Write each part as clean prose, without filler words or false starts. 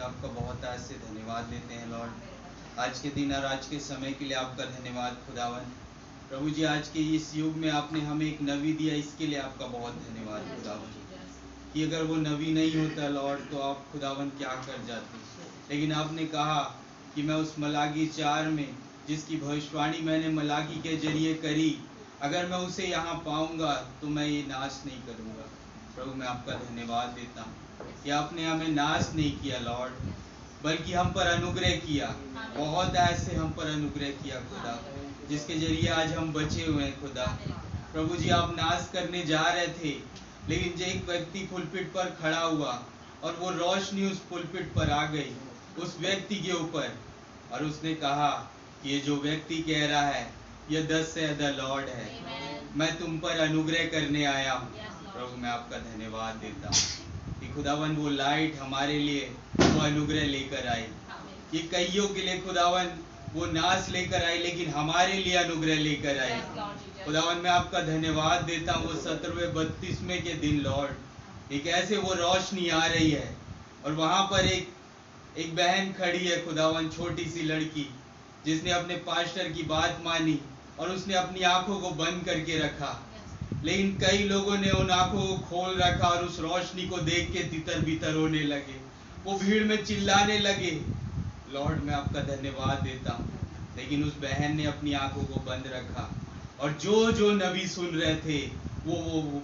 आपका बहुत आज से धन्यवाद देते हैं लॉर्ड। आज के दिन और आज के समय के लिए आपका धन्यवाद खुदावन। प्रभु जी, आज के इस युग में आपने हमें एक नबी दिया, इसके लिए आपका बहुत धन्यवाद खुदावन। कि अगर वो नबी नहीं होता लॉर्ड तो आप खुदावन क्या कर जाते, लेकिन आपने कहा कि मैं उस मलाकी 4 में जिसकी भविष्यवाणी मैंने मलाकी के जरिए करी, अगर मैं उसे यहाँ पाऊंगा तो मैं ये नाश नहीं करूँगा। प्रभु मैं आपका धन्यवाद देता हूँ कि आपने हमें नाश नहीं किया लॉर्ड, बल्कि हम पर अनुग्रह किया। बहुत ऐसे हम पर अनुग्रह किया खुदा, जिसके जरिए आज हम बचे हुए हैं खुदा। प्रभु जी, आप नाश करने जा रहे थे, लेकिन जो एक व्यक्ति पुलपिट पर खड़ा हुआ और वो रोशनी उस पुलपिट पर आ गई उस व्यक्ति के ऊपर, और उसने कहा कि ये जो व्यक्ति कह रहा है ये 10 से द लॉर्ड है, मैं तुम पर अनुग्रह करने आया हूँ। प्रभु मैं आपका धन्यवाद देता हूँ कि खुदावन वो लाइट हमारे लिए वो अनुग्रह लेकर आई। ये कईयों के लिए खुदावन वो नाश लेकर आई, लेकिन हमारे लिए अनुग्रह लेकर आई। खुदावन मैं आपका धन्यवाद देता हूँ। वो 17वें 32वें के दिन लॉर्ड एक ऐसे वो रोशनी आ रही है, और वहां पर एक बहन खड़ी है खुदावन, छोटी सी लड़की, जिसने अपने पास्टर की बात मानी और उसने अपनी आंखों को बंद करके रखा, लेकिन कई लोगों ने उन आंखों को खोल रखा और उस रोशनी को देख के तितर बितर होने लगे। वो भीड़ में चिल्लाने लगे। लॉर्ड मैं आपका धन्यवाद देता हूँ, लेकिन उस बहन ने अपनी आंखों को बंद रखा, और जो नबी सुन रहे थे वो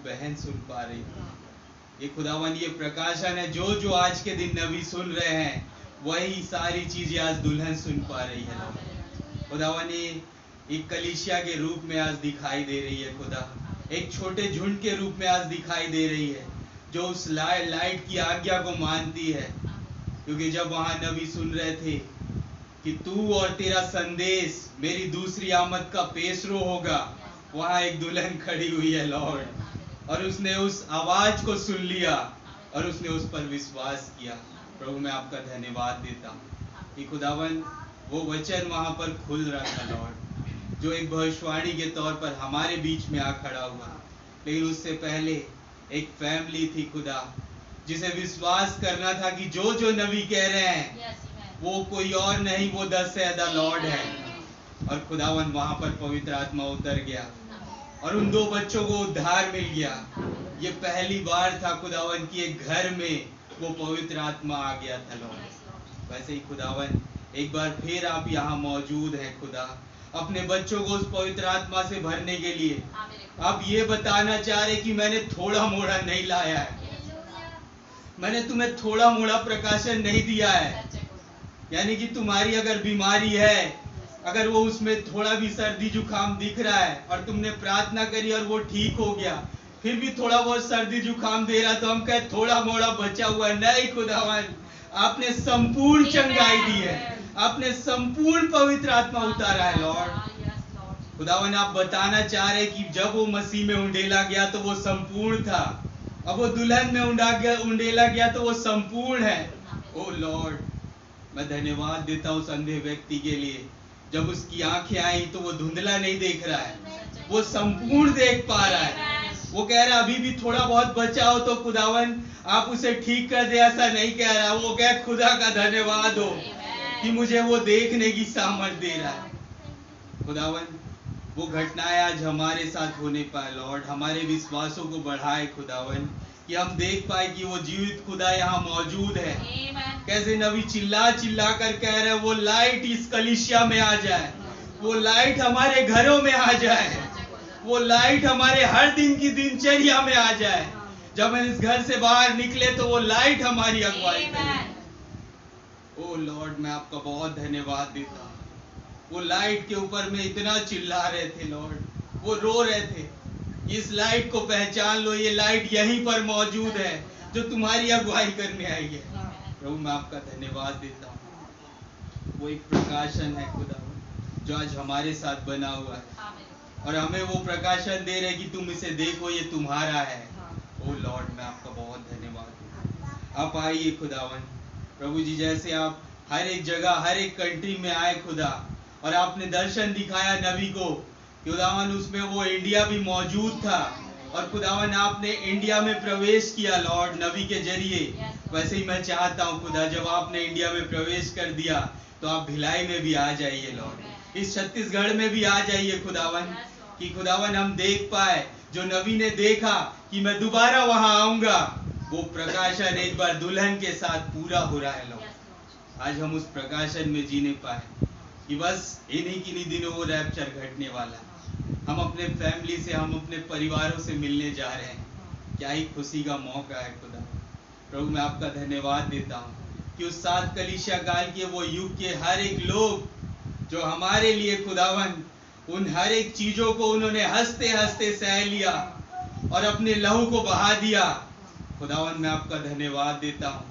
बहन सुन पा रही थी। ये खुदावन ये प्रकाशन है, जो आज के दिन नबी सुन रहे हैं वही सारी चीजें आज दुल्हन सुन पा रही है। खुदावन एक कलीसिया के रूप में आज दिखाई दे रही है खुदा, एक छोटे झुंड के रूप में आज दिखाई दे रही है, जो उस लाइट की आज्ञा को मानती है। क्योंकि जब वहां नबी सुन रहे थे कि तू और तेरा संदेश मेरी दूसरी आमद का पेशरो होगा, वहां एक दुल्हन खड़ी हुई है लॉर्ड, और उसने उस आवाज को सुन लिया और उसने उस पर विश्वास किया। प्रभु मैं आपका धन्यवाद देता हूँ कि खुदावन वो वचन वहां पर खुल रहा था लॉर्ड, जो एक भविष्यवाणी के तौर पर हमारे बीच में आ खड़ा हुआ। लेकिन उससे पहले एक फैमिली थी खुदा, जिसे विश्वास करना था कि जो नबी कह रहे हैं वो कोई और नहीं, वो 10 से द लॉर्ड है। और खुदावन वहां पर पवित्र आत्मा उतर गया और उन 2 बच्चों को उद्धार मिल गया। ये पहली बार था खुदावन की एक घर में वो पवित्र आत्मा आ गया था लॉर्ड। वैसे ही खुदावन एक बार फिर आप यहाँ मौजूद हैं खुदा, अपने बच्चों को उस पवित्र आत्मा से भरने के लिए। आप ये बताना चाह रहे कि मैंने थोड़ा मोड़ा नहीं लाया है, मैंने तुम्हें थोड़ा मोड़ा प्रकाशन नहीं दिया है। यानी कि तुम्हारी अगर बीमारी है, अगर वो उसमें थोड़ा भी सर्दी जुकाम दिख रहा है और तुमने प्रार्थना करी और वो ठीक हो गया, फिर भी थोड़ा बहुत सर्दी जुकाम दे रहा, तो हम कहे थोड़ा मोड़ा बचा हुआ। नहीं खुदावन, आपने संपूर्ण चंगाई दी है, आपने संपूर्ण पवित्र आत्मा उतारा है लॉर्ड। खुदावन आप बताना चाह रहे कि जब वो मसीह में उंडेला गया तो वो संपूर्ण था, अब वो दुल्हन में उंडेला गया तो वो संपूर्ण है। ओ लॉर्ड मैं धन्यवाद देता हूँ उस अंधे व्यक्ति के लिए, जब उसकी आंखें आई तो वो धुंधला नहीं देख रहा है, वो संपूर्ण देख पा रहा है। वो कह रहा अभी भी थोड़ा बहुत बचा हो तो खुदावन आप उसे ठीक कर दे, ऐसा नहीं कह रहा। वो कह खुदा का धन्यवाद हो कि मुझे वो देखने की सामर्थ दे रहा है। खुदावन वो घटनाएं आज हमारे साथ होने पाए लॉर्ड, हमारे विश्वासों को बढ़ाए खुदावन, कि हम देख पाए कि वो जीवित खुदा यहाँ मौजूद है। कैसे नबी चिल्ला चिल्ला कर कह रहे वो लाइट इस कलीसिया में आ जाए, वो लाइट हमारे घरों में आ जाए, वो लाइट हमारे हर दिन की दिनचर्या में आ जाए। जब हम इस घर से बाहर निकले तो वो लाइट हमारी अगुवाई करे। ओ लॉर्ड मैं आपका बहुत धन्यवाद देता हूँ। वो लाइट के ऊपर में इतना चिल्ला रहे थे लॉर्ड, वो रो रहे थे, इस लाइट को पहचान लो, ये लाइट यहीं पर मौजूद है जो तुम्हारी अगुवाई करने आई है। प्रभु मैं आपका धन्यवाद देता हूँ। वो एक प्रकाशन है खुदा जो आज हमारे साथ बना हुआ है, और हमें वो प्रकाशन दे रहे कि तुम इसे देखो, ये तुम्हारा है। ओ लॉर्ड मैं आपका बहुत धन्यवाद देता हूँ। आप आइए खुदावन प्रभु जी, जैसे आप हर एक जगह हर एक कंट्री में आए खुदा, और आपने दर्शन दिखाया नबी को, खुदावन उसमें वो इंडिया भी मौजूद था, और खुदावन आपने इंडिया में प्रवेश किया लॉर्ड नबी के जरिए, वैसे ही मैं चाहता हूँ खुदा, जब आपने इंडिया में प्रवेश कर दिया तो आप भिलाई में भी आ जाइए लॉर्ड, इस छत्तीसगढ़ में भी आ जाइए खुदावन, कि खुदावन हम देख पाए जो नबी ने देखा कि मैं दोबारा वहां आऊंगा, वो प्रकाशन एक बार दुल्हन के साथ पूरा हो रहा है लॉर्ड। आज हम उस प्रकाशन में जीने पाए कि बस इन्हीं दिनों वो रैप्चर घटने वाला, हम अपने फैमिली से, हम अपने परिवारों से मिलने जा रहे हैं। क्या ही खुशी का मौका है खुदा। प्रभु मैं आपका धन्यवाद देता हूँ कि उस 7 कलीसिया काल के वो युग के हर एक लोग जो हमारे लिए खुदावन उन हर एक चीजों को उन्होंने हंसते हंसते सह लिया और अपने लहू को बहा दिया। खुदावन मैं आपका धन्यवाद देता हूँ।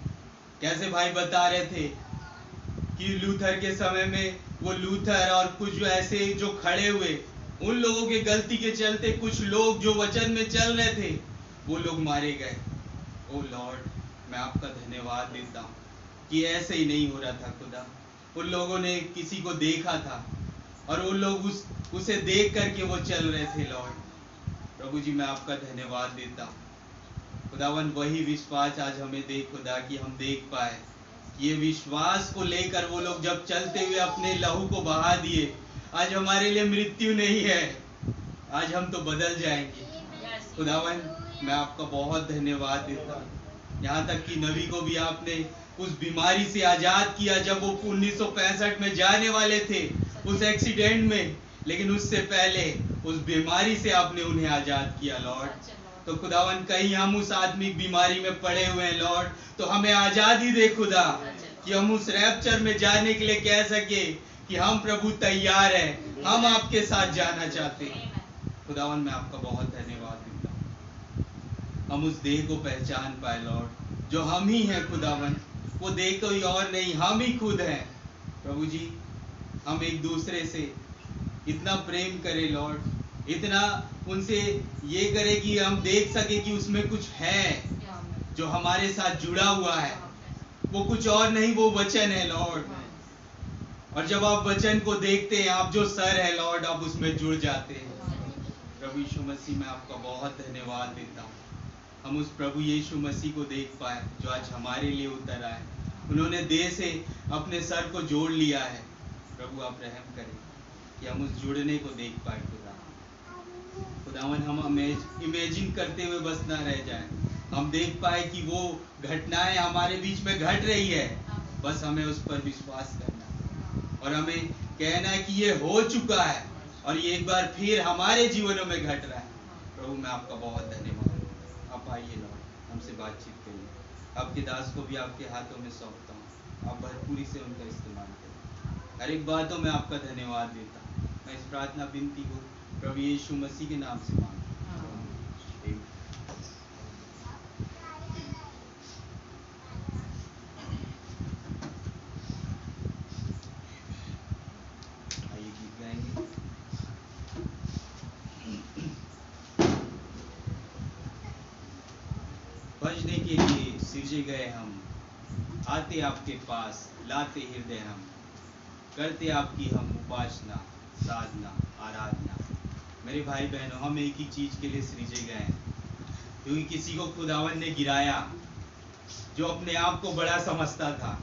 कैसे भाई बता रहे थे कि लूथर के समय में वो लूथर और कुछ ऐसे जो खड़े हुए, उन लोगों के गलती के चलते कुछ लोग जो वचन में चल रहे थे वो लोग मारे गए। ओ लॉर्ड मैं आपका धन्यवाद देता हूँ कि ऐसे ही नहीं हो रहा था खुदा। उन लोगों ने किसी को देखा था और उन लोग उसे देख करके वो चल रहे थे लॉर्ड। प्रभु जी मैं आपका धन्यवाद देता हूँ खुदावन, वही विश्वास आज हमें दे खुदा कि हम देख पाए, ये विश्वास को लेकर वो लोग जब चलते हुए अपने लहू को बहा दिए। आज हमारे लिए मृत्यु नहीं है, आज हम तो बदल जाएंगे। खुदावन मैं आपका बहुत धन्यवाद देता हूँ। यहाँ तक कि नबी को भी आपने उस बीमारी से आजाद किया जब वो 1965 में जाने वाले थे उस एक्सीडेंट में, लेकिन उससे पहले उस बीमारी से आपने उन्हें आजाद किया लॉर्ड। तो खुदावन कहीं हम उस आदमी बीमारी में पड़े हुए हैं लॉर्ड, तो हमें आजादी दे खुदा कि हम उस रैप्चर में जाने के लिए कह सके कि हम प्रभु तैयार हैं, हम आपके साथ जाना चाहते हैं। खुदावन मैं आपका बहुत धन्यवाद देता हूँ। हम उस देह को पहचान पाए लॉर्ड, जो हम ही हैं खुदावन, वो देह कोई और नहीं, हम ही खुद हैं। प्रभु जी हम एक दूसरे से इतना प्रेम करें लॉर्ड, इतना उनसे ये करें कि हम देख सके कि उसमें कुछ है जो हमारे साथ जुड़ा हुआ है, वो कुछ और नहीं, वो वचन है लॉर्ड। और जब आप वचन को देखते हैं, आप जो सर है लॉर्ड, आप उसमें जुड़ जाते हैं। प्रभु यीशु मसीह मैं आपका बहुत धन्यवाद देता हूँ। हम उस प्रभु यीशु मसीह को देख पाए जो आज हमारे लिए उतर आए, उन्होंने देह से अपने सर को जोड़ लिया है। प्रभु आप रहम करें कि हम उस जुड़ने को देख पाए खुदावन, हम इमेजिन करते हुए बस ना रह जाए, हम देख पाए कि वो घटनाएं हमारे बीच में घट रही है, बस हमें उस पर विश्वास करना और हमें कहना है कि ये हो चुका है और ये एक बार फिर हमारे जीवनों में घट रहा है। प्रभु मैं आपका बहुत धन्यवाद, आप आइए लॉर्ड हमसे बातचीत करिए। आपके दास को भी आपके हाथों में सौंपता हूँ, आप भरपूरी से उनका इस्तेमाल करें। हर एक बातों में आपका धन्यवाद देता हूँ। मैं इस प्रार्थना विनती को प्रभु यीशु मसीह के नाम से मांगता हूँ। आइए गीत गाएंगे। बजने के लिए सिरजे गए हम, आते आपके पास लाते हृदय हम, करते आपकी हम उपासना साधना आराधना। मेरे भाई बहनों, हम एक ही चीज के लिए सृजे गए हैं, क्योंकि किसी को खुदावन ने गिराया जो अपने आप को बड़ा समझता था,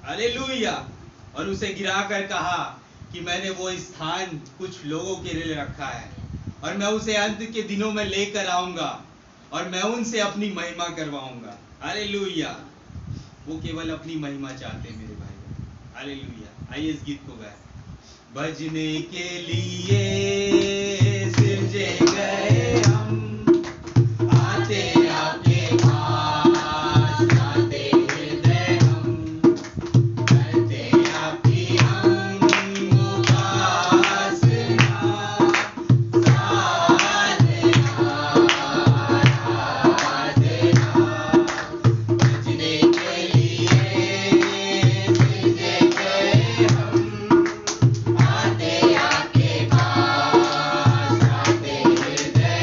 हालेलुया, और उसे गिराकर कहा कि मैंने वो स्थान कुछ लोगों के लिए रखा है और मैं उसे अंत के दिनों में लेकर आऊंगा और मैं उनसे अपनी महिमा करवाऊंगा। हालेलुया, वो केवल अपनी महिमा चाहते हैं मेरे भाई। हालेलुया, आइए इस गीत को गाएं। भजने के लिए सिरजे गए हम, आते आपके पास लाते हृदय हम, करते आपकी हम उपासना साधना आराधना। भजने के लिए सिरजे गए हम, आते आपके पास लाते हृदय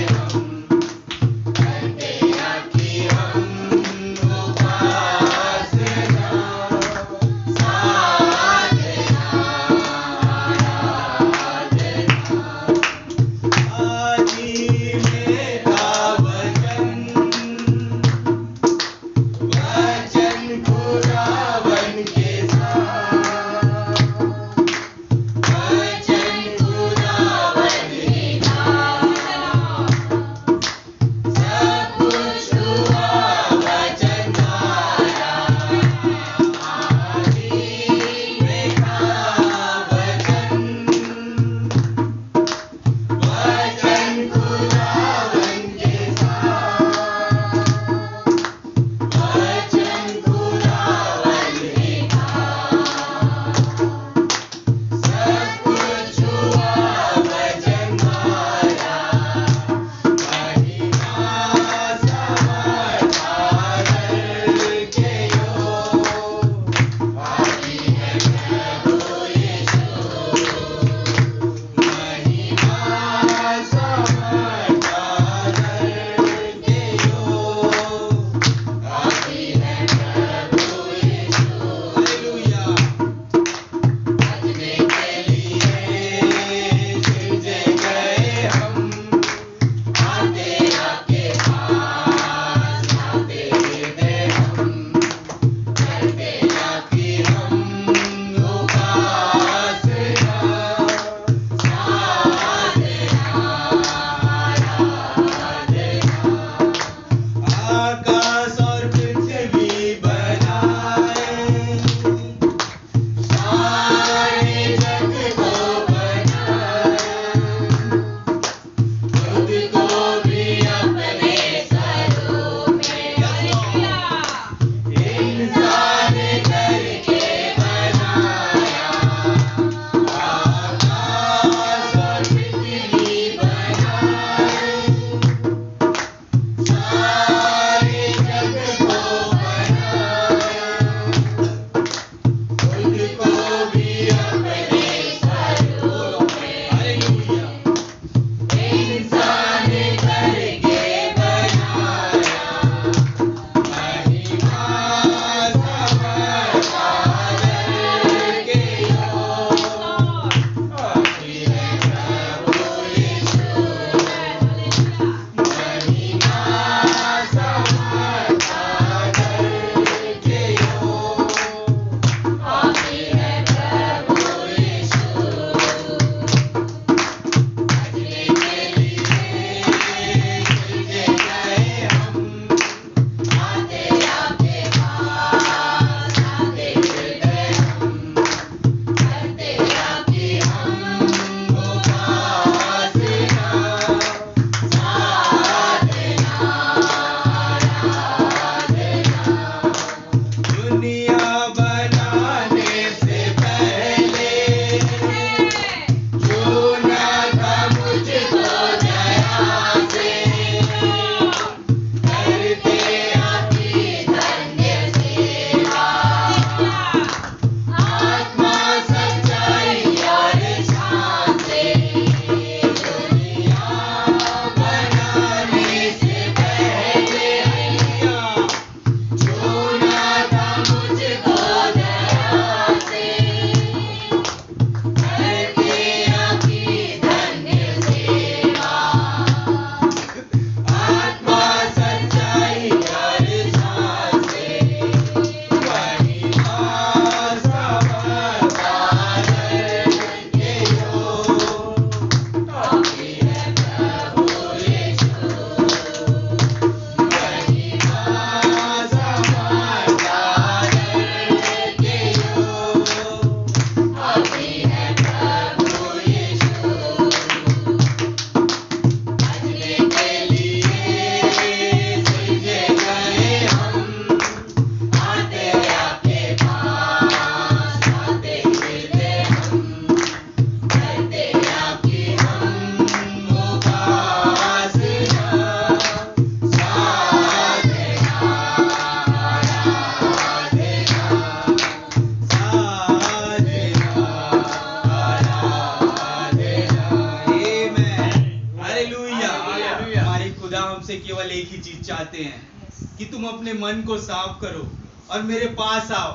हमसे केवल एक ही चीज चाहते हैं कि तुम अपने मन को साफ करो और मेरे पास आओ।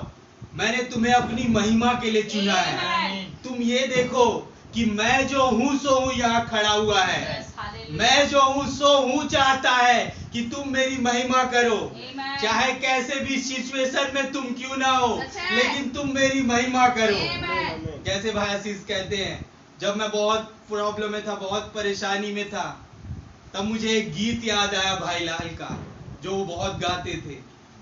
मैंने तुम्हें अपनी महिमा के लिए चुना है। तुम ये देखो कि मैं जो हूँ सो हूँ यहाँ खड़ा हुआ है। मैं जो हूँ सो हूँ चाहता है कि तुम मेरी महिमा करो, चाहे कैसे भी सिचुएशन में तुम क्यों ना हो, लेकिन तुम मेरी महिमा करो। जैसे भाई आशीष कहते हैं, जब मैं बहुत प्रॉब्लम में था, बहुत परेशानी में था, तब मुझे एक गीत याद आया भाई लाल का, जो वो बहुत गाते थे,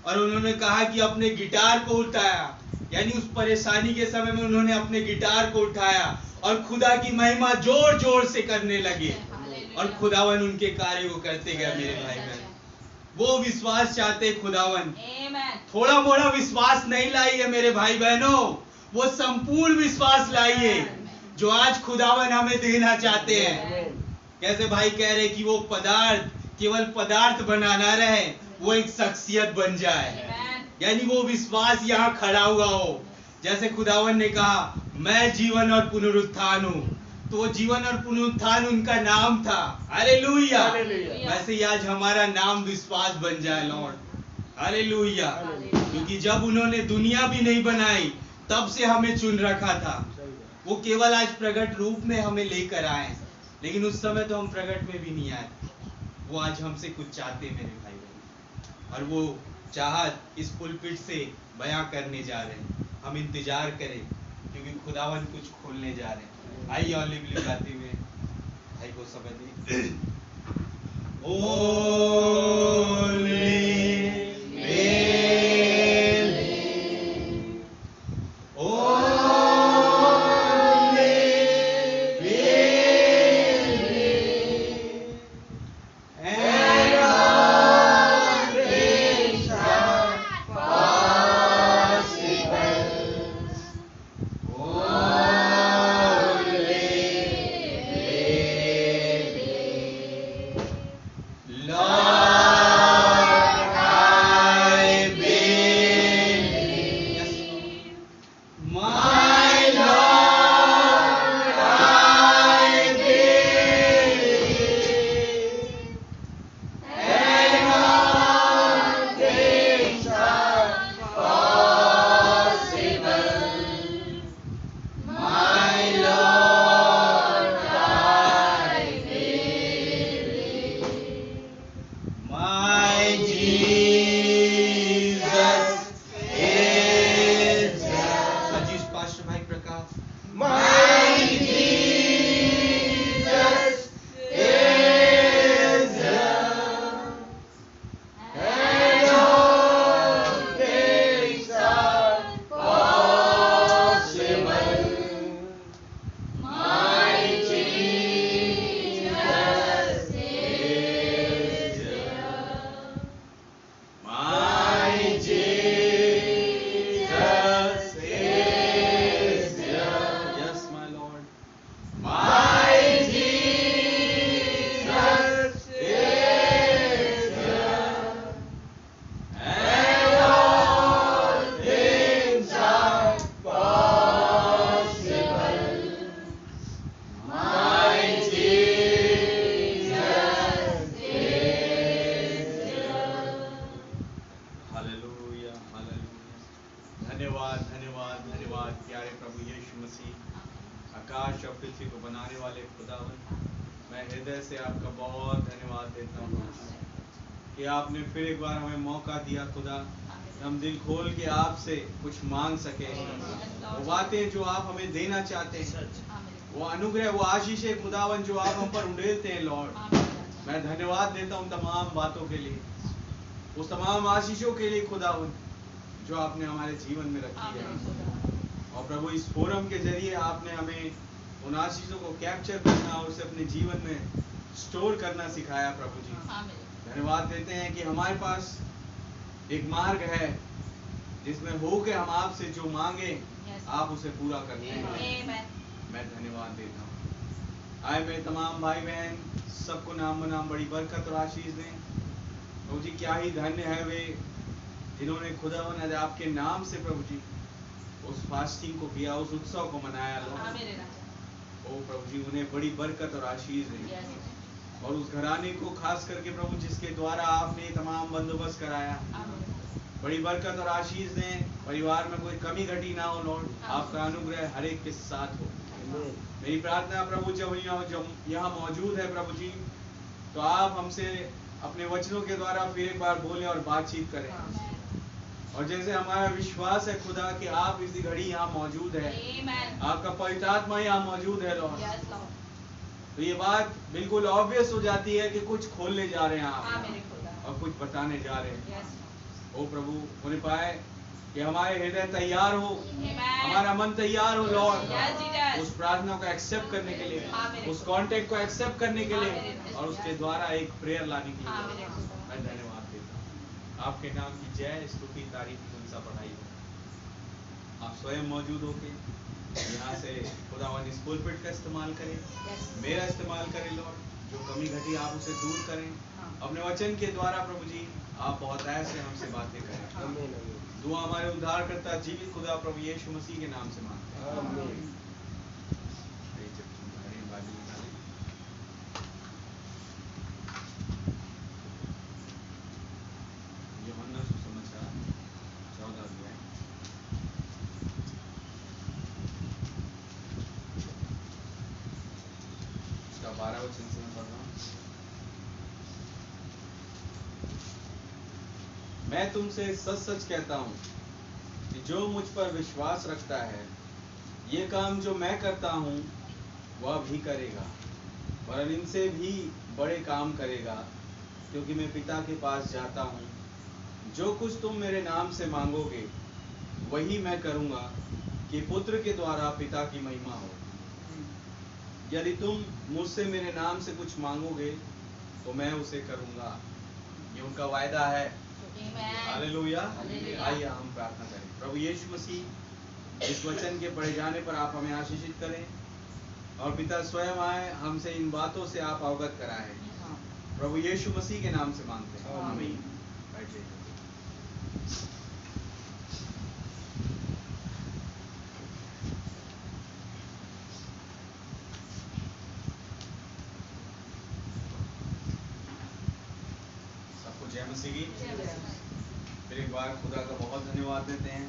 और उन्होंने कहा कि अपने गिटार को उठाया, यानी उस परेशानी के समय में उन्होंने अपने गिटार को उठाया और खुदा की महिमा जोर जोर से करने लगे, और खुदावन उनके कार्य को करते गए। मेरे भाई बहन, वो विश्वास चाहते खुदावन, थोड़ा मोड़ा विश्वास नहीं लाइए मेरे भाई बहनों, वो संपूर्ण विश्वास लाइए जो आज खुदावन हमें देना चाहते हैं। कैसे भाई कह रहे कि वो पदार्थ केवल पदार्थ बना ना रहे, वो एक शख्सियत बन जाए, यानी वो विश्वास यहाँ खड़ा हुआ हो। जैसे खुदावन ने कहा, मैं जीवन और पुनरुत्थान हूँ, तो वो जीवन और पुनरुत्थान उनका नाम था। हालेलुया। वैसे ही आज हमारा नाम विश्वास बन जाए लॉर्ड। हालेलुया। क्योंकि जब उन्होंने दुनिया भी नहीं बनाई, तब से हमें चुन रखा था। वो केवल आज प्रकट रूप में हमें लेकर आए, लेकिन उस समय तो हम प्रकट में भी नहीं आए। वो आज हमसे कुछ चाहते मेरे भाई बहन, और वो चाहत इस पुलपिट से बयां करने जा रहे हैं। हम इंतजार करें, क्योंकि खुदावन कुछ खोलने जा रहे हैं। आइए ओनली बिलीव गाते हुए भाई को समझ दी। Lord धन्यवाद धन्यवाद प्यारे प्रभु यीशु मसीह, आकाश और पृथ्वी को बनाने वाले खुदावन, मैं हृदय से आपका बहुत धन्यवाद देता हूँ कि आपने फिर एक बार हमें मौका दिया खुदा, हम दिल खोल के आपसे कुछ मांग सके। वो बातें जो आप हमें देना चाहते हैं, वो अनुग्रह, वो आशीष है खुदावन जो आप हम पर उड़ेलते हैं लॉर्ड, मैं धन्यवाद देता हूँ तमाम बातों के लिए, उस तमाम आशीषों के लिए खुदावन जो आपने हमारे जीवन में रखी है। और प्रभु इस फोरम के जरिए आपने हमें उन आशीषों को कैप्चर करना और उसे अपने जीवन में स्टोर करना सिखाया। प्रभु जी धन्यवाद देते हैं कि हमारे पास एक मार्ग है जिसमें हो के हम आपसे जो मांगे आप उसे पूरा करते हैं। मैं धन्यवाद देता हूँ। आए मेरे तमाम भाई बहन सबको नाम बनाम बड़ी बरकत और आशीष दें। प्रभु जी क्या ही धन्य है वे जिन्होंने खुदावन आपके नाम से प्रभु जी उस फास्टिंग को किया, उस उत्सव को मनाया। ओ प्रभु जी उन्हें बड़ी बरकत और आशीष दें। और उस घराने को खास करके प्रभु जिसके द्वारा आपने तमाम बंदोबस्त कराया, बड़ी बरकत और आशीष दें। परिवार में कोई कमी घटी ना हो लॉर्ड, आपका अनुग्रह हर एक के साथ हो। मेरी प्रार्थना प्रभु जब यहाँ मौजूद है प्रभु जी, तो आप हमसे अपने वचनों के द्वारा फिर एक बार बोले और बातचीत करें। और जैसे हमारा विश्वास है खुदा कि आप इस घड़ी यहाँ मौजूद है, आपका पवित्र आत्मा यहाँ मौजूद है लॉर्ड, तो ये बात बिल्कुल ऑब्वियस हो जाती है कि कुछ खोलने जा रहे हैं आप और कुछ बताने जा रहे हैं। ओ प्रभु होने पाए कि हमारे हृदय तैयार हो, हमारा मन तैयार हो लॉर्ड, उस प्रार्थना को एक्सेप्ट करने के लिए, उस कांटेक्ट को एक्सेप्ट करने के लिए और उसके द्वारा एक प्रेयर लाने के लिए मैं धन्यवाद देता हूँ। आपके नाम की जय स्तुति तारीफ प्रशंसा बढ़ाई हो। आप स्वयं मौजूद होके यहाँ से खुदावन इस पुलपिट का इस्तेमाल करें, मेरा इस्तेमाल करें लॉर्ड, जो कमी घटी आप उसे दूर करें। अपने वचन के द्वारा प्रभु जी आप बहुत ऐसे हमसे बातें करें। दुआ हमारे उद्धारकर्ता जीवित खुदा प्रभु यीशु मसीह के नाम से मांगते हैं। यूहन्ना सुसमाचार 14 अध्याय उसका 12 वचन से मैं पढ़ रहा हूँ। मैं तुमसे सच सच कहता हूँ कि जो मुझ पर विश्वास रखता है, ये काम जो मैं करता हूँ वह भी करेगा, और इनसे भी बड़े काम करेगा, क्योंकि मैं पिता के पास जाता हूँ। जो कुछ तुम मेरे नाम से मांगोगे वही मैं करूँगा, कि पुत्र के द्वारा पिता की महिमा हो। यदि तुम मुझसे मेरे नाम से कुछ मांगोगे तो मैं उसे करूँगा। ये उनका वायदा है। हालेलुया। आइए हम प्रार्थना करें। प्रभु यीशु मसीह इस वचन के पढ़े जाने पर आप हमें आशीषित करें और पिता स्वयं आए हमसे इन बातों से आप अवगत कराएं। प्रभु यीशु मसीह के नाम से मांगते हैं, आमीन। बैठिए। सबको जय मसीह की। फिर एक बार खुदा का बहुत धन्यवाद देते हैं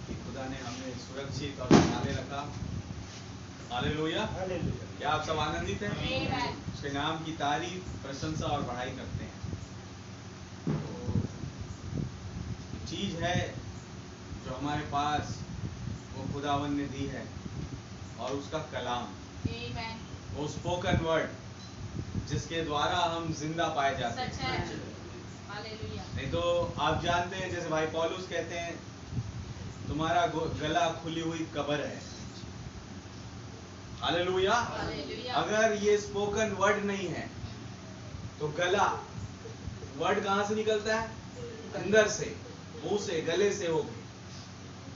कि खुदा ने हमें सुरक्षित और संभाले रखा। हालेलुया। क्या आप सब आनंदित हैं? उसके नाम की तारीफ, प्रशंसा और बढ़ाई करते हैं। तो चीज है जो हमारे पास वो खुदावन ने दी है, और उसका कलाम, वो स्पोकन वर्ड जिसके द्वारा हम जिंदा पाए जाते हैं। नहीं तो आप जानते हैं, जैसे भाई पौलुस कहते हैं, तुम्हारा गला खुली हुई कब्र है। हालेलुया। अगर ये स्पोकन वर्ड नहीं है तो गला, वर्ड कहां से निकलता है? अंदर से, मुंह से, गले से होके।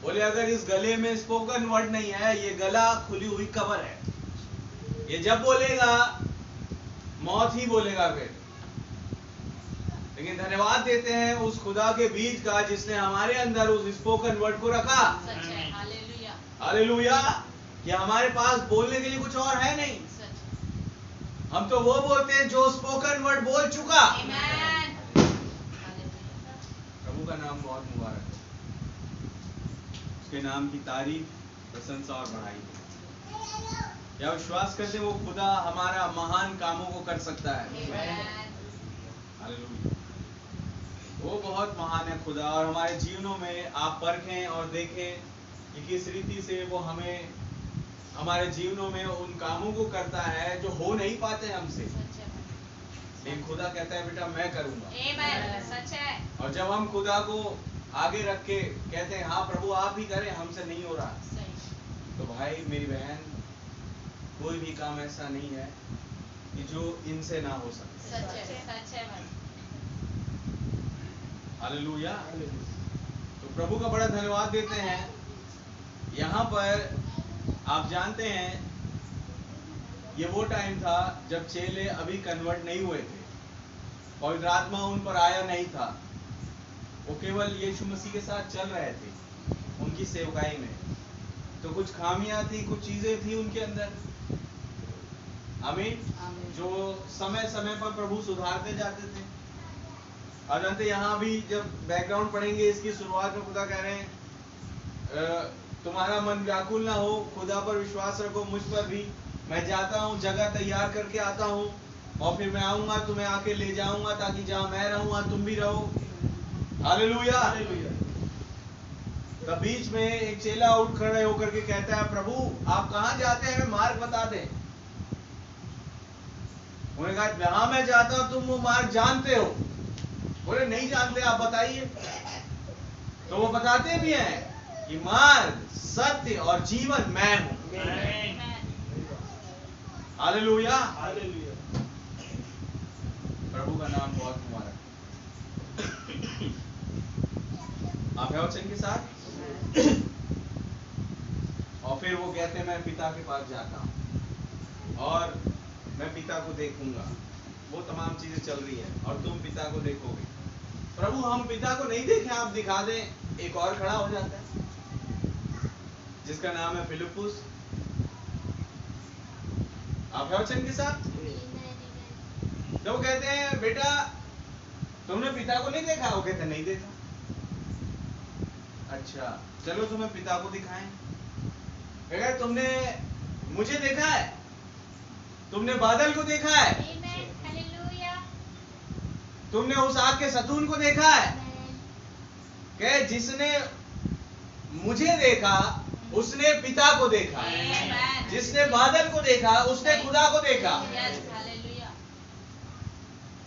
बोले अगर इस गले में स्पोकन वर्ड नहीं है, ये गला खुली हुई कब्र है। ये जब बोलेगा मौत ही बोलेगा फिर। लेकिन धन्यवाद देते हैं उस खुदा के बीज का जिसने हमारे अंदर उस स्पोकन वर्ड को रखा। हालेलुया। कि हमारे पास बोलने के लिए कुछ और है नहीं, हम तो वो बोलते हैं जो स्पोकन वर्ड बोल चुका। प्रभु का नाम बहुत मुबारक है। उसके नाम की तारीफ, प्रशंसा और बढ़ाई हो। क्या विश्वास करते वो खुदा हमारा महान कामों को कर सकता है? हालेलुया। वो बहुत महान है खुदा, और हमारे जीवनों में आप परखें और देखें कि किस रीति से वो हमें हमारे जीवनों में उन कामों को करता है जो हो नहीं पाते हमसे, लेकिन खुदा कहता है बेटा मैं करूंगा। सच है। और जब हम खुदा को आगे रख के कहते हैं हाँ प्रभु आप ही करें, हमसे नहीं हो रहा, तो भाई मेरी बहन, कोई भी काम ऐसा नहीं है कि जो इनसे ना हो सके। सच है भाई। हालेलुया। तो प्रभु का बड़ा धन्यवाद देते हैं। यहाँ पर आप जानते हैं ये वो टाइम था जब चेले अभी कन्वर्ट नहीं हुए थे, पवित्र आत्मा उन पर आया नहीं था, वो केवल यीशु मसीह के साथ चल रहे थे उनकी सेवकाई में। तो कुछ खामियां थी, कुछ चीजें थी उनके अंदर, आमीन, जो समय समय पर प्रभु सुधारते जाते थे। और जानते यहाँ भी जब बैकग्राउंड पढ़ेंगे इसकी शुरुआत में खुदा कह रहे हैं तुम्हारा मन व्याकुल ना हो, खुदा पर विश्वास रखो, मुझ पर भी। मैं जाता हूँ, जगह तैयार करके आता हूँ, और फिर मैं आऊंगा, तुम्हें आके ले जाऊंगा, ताकि जहां मैं रहूंगा तुम भी रहो। हालेलुया। तब बीच में एक चेला उठ खड़े होकर के कहता है प्रभु आप कहां जाते हैं, हमें मार्ग बता दें। उन्होंने कहा जहां मैं जाता हूं तुम वो मार्ग जानते हो। बोले नहीं जानते, आप बताइए। तो वो बताते भी हैं कि मार्ग, सत्य और जीवन मैं हूं। हालेलुया। प्रभु का नाम बहुत मुबारक। आप है वचन के साथ। और फिर वो कहते हैं मैं पिता के पास जाता हूं और मैं पिता को देखूंगा। वो तमाम चीजें चल रही है और तुम पिता को देखोगे। प्रभु हम पिता को नहीं देखें, आप दिखा दें। एक और खड़ा हो जाता है जिसका नाम है फिलिप्पुस। आप है वचन के साथ। तो वो कहते हैं बेटा तुमने पिता को नहीं देखा? वो कहते नहीं देखा। अच्छा चलो तुम्हें पिता को दिखाएं। अगर तुमने मुझे देखा है, तुमने बादल को देखा है, तुमने उस आग के सतून को देखा है। कहे जिसने मुझे देखा उसने पिता को देखा, जिसने बादल को देखा उसने खुदा को देखा।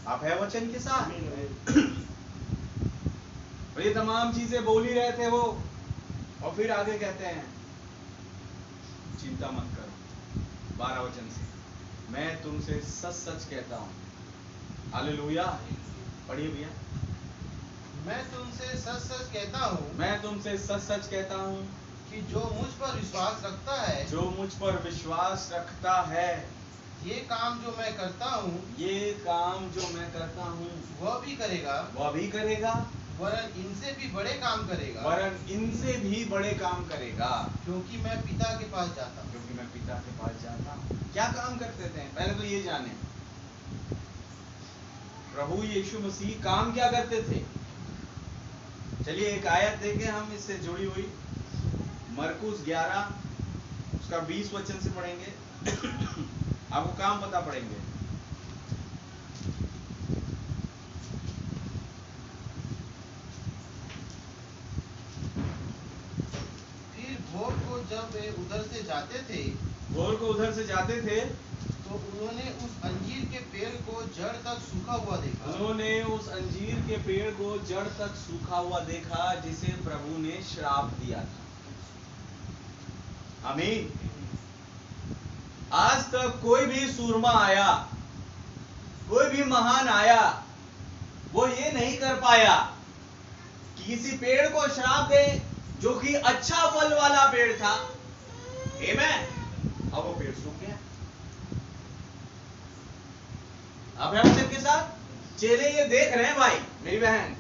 आप है वचन के साथ। और ये तमाम चीजें बोल ही रहे थे वो। और फिर आगे कहते हैं चिंता मत करो, 12 वचन से, मैं तुमसे सच सच कहता हूं। हालेलुया। पढ़िए भैया। मैं तुमसे सच सच कहता हूँ, मैं तुमसे सच सच कहता हूं कि जो मुझ पर विश्वास रखता है, जो मुझ पर विश्वास रखता है, ये काम जो मैं करता हूँ, ये काम जो मैं करता हूं वह भी करेगा, वह भी करेगा, वरन इनसे भी बड़े काम करेगा, वरन इनसे भी बड़े काम करेगा, क्योंकि मैं पिता के पास जाता हूँ। क्योंकि मैं पिता के पास जाता हूं। क्या काम करते थे? पहले तो ये जाने प्रभु यीशु मसीह काम क्या करते थे। चलिए एक आयत देखें हम इससे जुड़ी हुई, मरकुस 11 उसका 20 वचन से पढ़ेंगे। आपको काम पता पड़ेंगे। फिर भोर को जब वे उधर से जाते थे, भोर को उधर से जाते थे तो उन्होंने उस अंजीर के पेड़ को जड़ तक सूखा हुआ देखा। उन्होंने उस अंजीर के पेड़ को जड़ तक सूखा हुआ देखा जिसे प्रभु ने श्राप दिया था। आमीन। आज तक कोई भी सूरमा आया, कोई भी महान आया, वो ये नहीं कर पाया कि किसी पेड़ को श्राप दे जो कि अच्छा फल वाला पेड़ था। आमीन। अब वो पेड़ सूख गया। अब वचन के साथ चेले ये देख रहे हैं भाई मेरी बहन,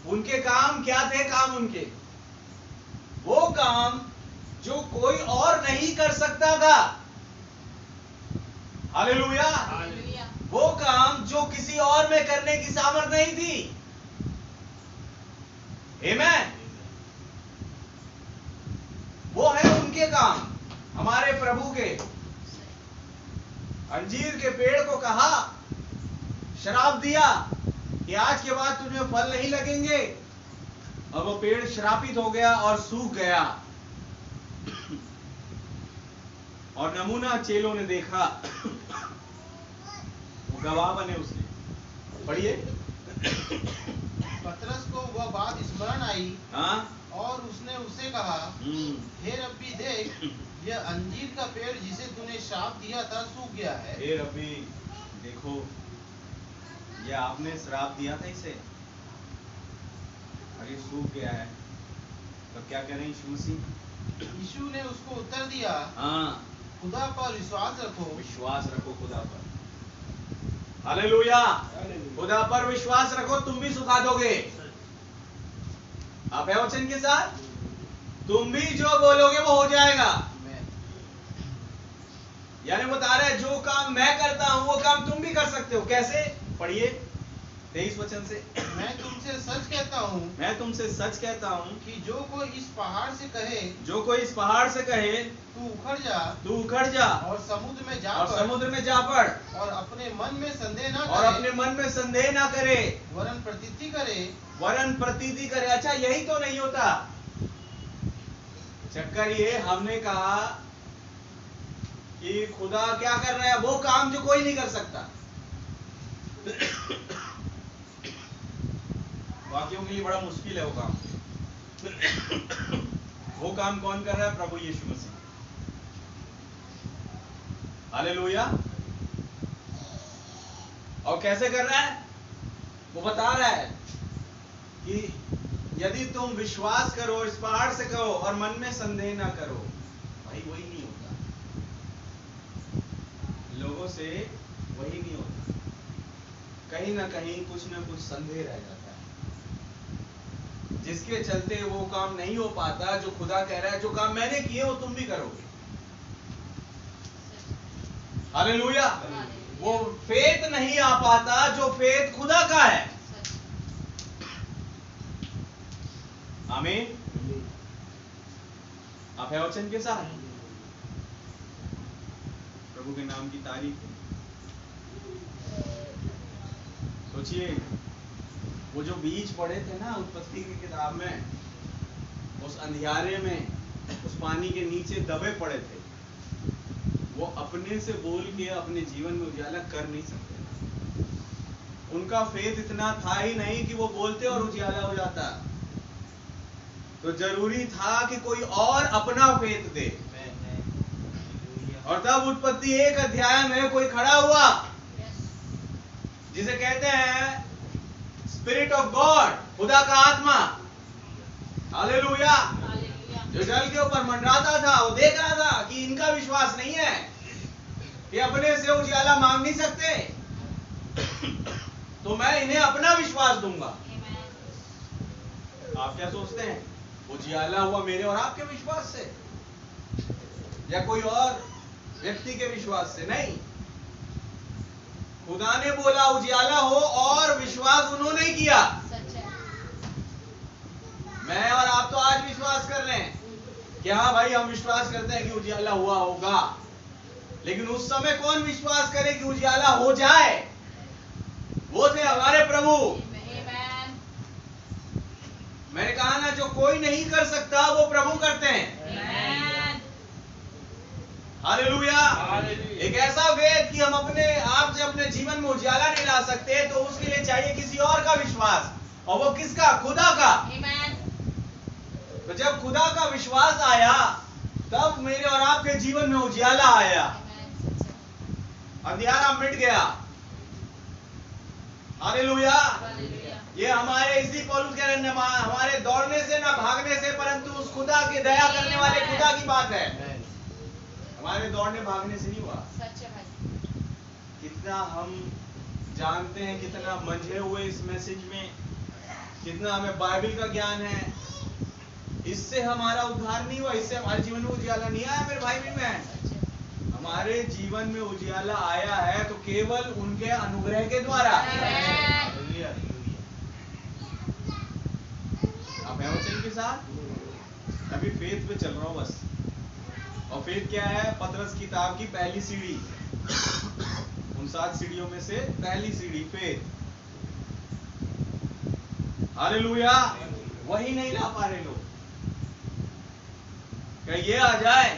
उनके काम क्या थे? काम उनके वो काम जो कोई और नहीं कर सकता था। हालेलुया। वो काम जो किसी और में करने की सामर्थ नहीं थी। आमीन। उनके काम, हमारे प्रभु के। अंजीर के पेड़ को कहा, श्राप दिया कि आज के बाद तुझमें फल नहीं लगेंगे, और वो पेड़ श्रापित हो गया और सूख गया। और नमूना चेलों ने देखा, वो गवाह बने उसके। पढ़िए। पतरस को वह बात स्मरण आई हाँ, और उसने उसे कहा, हे रब्बी देख, यह अंजीर का पेड़ जिसे तूने श्राप दिया था सूख गया है। हे रब्बी देखो, ये आपने श्राप दिया था इसे और ये सूख गया है, तो क्या करें यीशु मसीह? यीशु ने उसको उत्तर दिया, हाँ, खुदा पर विश्वास रखो। विश्वास रखो खुदा पर। हालेलुया। खुदा पर विश्वास रखो, तुम भी सुखा दोगे। आप है वचन के साथ, तुम भी जो बोलोगे वो हो जाएगा। यानी बता रहा है, जो काम मैं करता हूं वो काम तुम भी कर सकते हो। कैसे? पढ़िए 23 वचन से। मैं तुमसे सच कहता हूँ, मैं तुमसे सच कहता हूं कि जो कोई इस पहाड़ से कहे, जो कोई इस पहाड़ से कहे तू उखड़ जा, तू उखड़ जा और समुद्र में जा और पड़, समुद्र में जा पड़, और अपने मन में संदेह न और करे, अपने मन में संदेह ना करे, वरन प्रतीति करे। वरन प्रतीति करे। अच्छा, यही तो नहीं होता। चक्कर ये, हमने कहा कि खुदा क्या कर रहा है, वो काम जो कोई नहीं कर सकता। बाकियों के लिए बड़ा मुश्किल है वो काम। वो काम कौन कर रहा है? प्रभु यीशु मसीह। हालेलुया। और कैसे कर रहा है? वो बता रहा है कि यदि तुम विश्वास करो, इस पहाड़ से कहो और मन में संदेह ना करो। भाई वही नहीं होता, लोगों से वही नहीं होता। कहीं ना कहीं कुछ ना कुछ संदेह रह जाता है, जिसके चलते वो काम नहीं हो पाता जो खुदा कह रहा है, जो काम मैंने किए वो तुम भी करोगे। हालेलुया। वो फेथ नहीं आ पाता जो फेथ खुदा का है। आमीन। आप है वचन के साथ, प्रभु के नाम की तारीफ हो। सोचिए, वो जो बीज पड़े थे ना उत्पत्ति की किताब में, उस अंधियारे में, उस पानी के नीचे दबे पड़े थे, वो अपने से बोल के अपने जीवन में उजाला कर नहीं सकते। उनका फेथ इतना था ही नहीं कि वो बोलते और उजाला हो जाता। तो जरूरी था कि कोई और अपना फेथ दे। और तब उत्पत्ति 1 अध्याय में कोई खड़ा हुआ, जिसे कहते हैं स्पिरिट ऑफ गॉड, खुदा का आत्मा। हालेलुया। जो जल के ऊपर मंडराता था, वो देख रहा था कि इनका विश्वास नहीं है, ये अपने से उजियाला मांग नहीं सकते, तो मैं इन्हें अपना विश्वास दूंगा। आप क्या सोचते हैं? उजियाला हुआ मेरे और आपके विश्वास से या कोई और व्यक्ति के विश्वास से? नहीं, खुदा ने बोला उजियाला हो और विश्वास उन्होंने किया। मैं और आप तो आज विश्वास कर रहे हैं कि हाँ भाई, हम विश्वास करते हैं कि उजियाला हुआ होगा, लेकिन उस समय कौन विश्वास करे कि उजियाला हो जाए? वो थे हमारे प्रभु। मैंने कहा ना, जो कोई नहीं कर सकता वो प्रभु करते हैं। हालेलुया। एक ऐसा वेद कि हम अपने आप से अपने जीवन में उजियाला नहीं ला सकते, तो उसके लिए चाहिए किसी और का विश्वास, और वो किसका? खुदा का। तो जब खुदा का विश्वास आया, तब मेरे और आपके जीवन में उजियाला आया, अंधियारा मिट गया। हालेलुया। ये हमारे इसी पौलुस के हमारे दौड़ने से ना भागने से, परंतु उस खुदा के दया करने वाले खुदा की बात है। हमारे दौड़ने भागने से नहीं हुआ। कितना हम जानते हैं, कितना मंझे हुए इस मैसेज में, कितना हमें बाइबल का ज्ञान है, इससे हमारा उद्धार नहीं हुआ, इससे हमारे जीवन में उजियाला नहीं आया। मेरे भाई बहन, हमारे जीवन में उजियाला आया है तो केवल उनके अनुग्रह के द्वारा। आप है वचन के साथ? अभी फेथ पे चल रहा हूं बस। और फेथ क्या है? पतरस किताब की पहली सीढ़ी, उन 7 सीढ़ियों में से पहली सीढ़ी फेथ। हालेलुया। वही नहीं ला पा रहे लोग। क्या ये आ जाए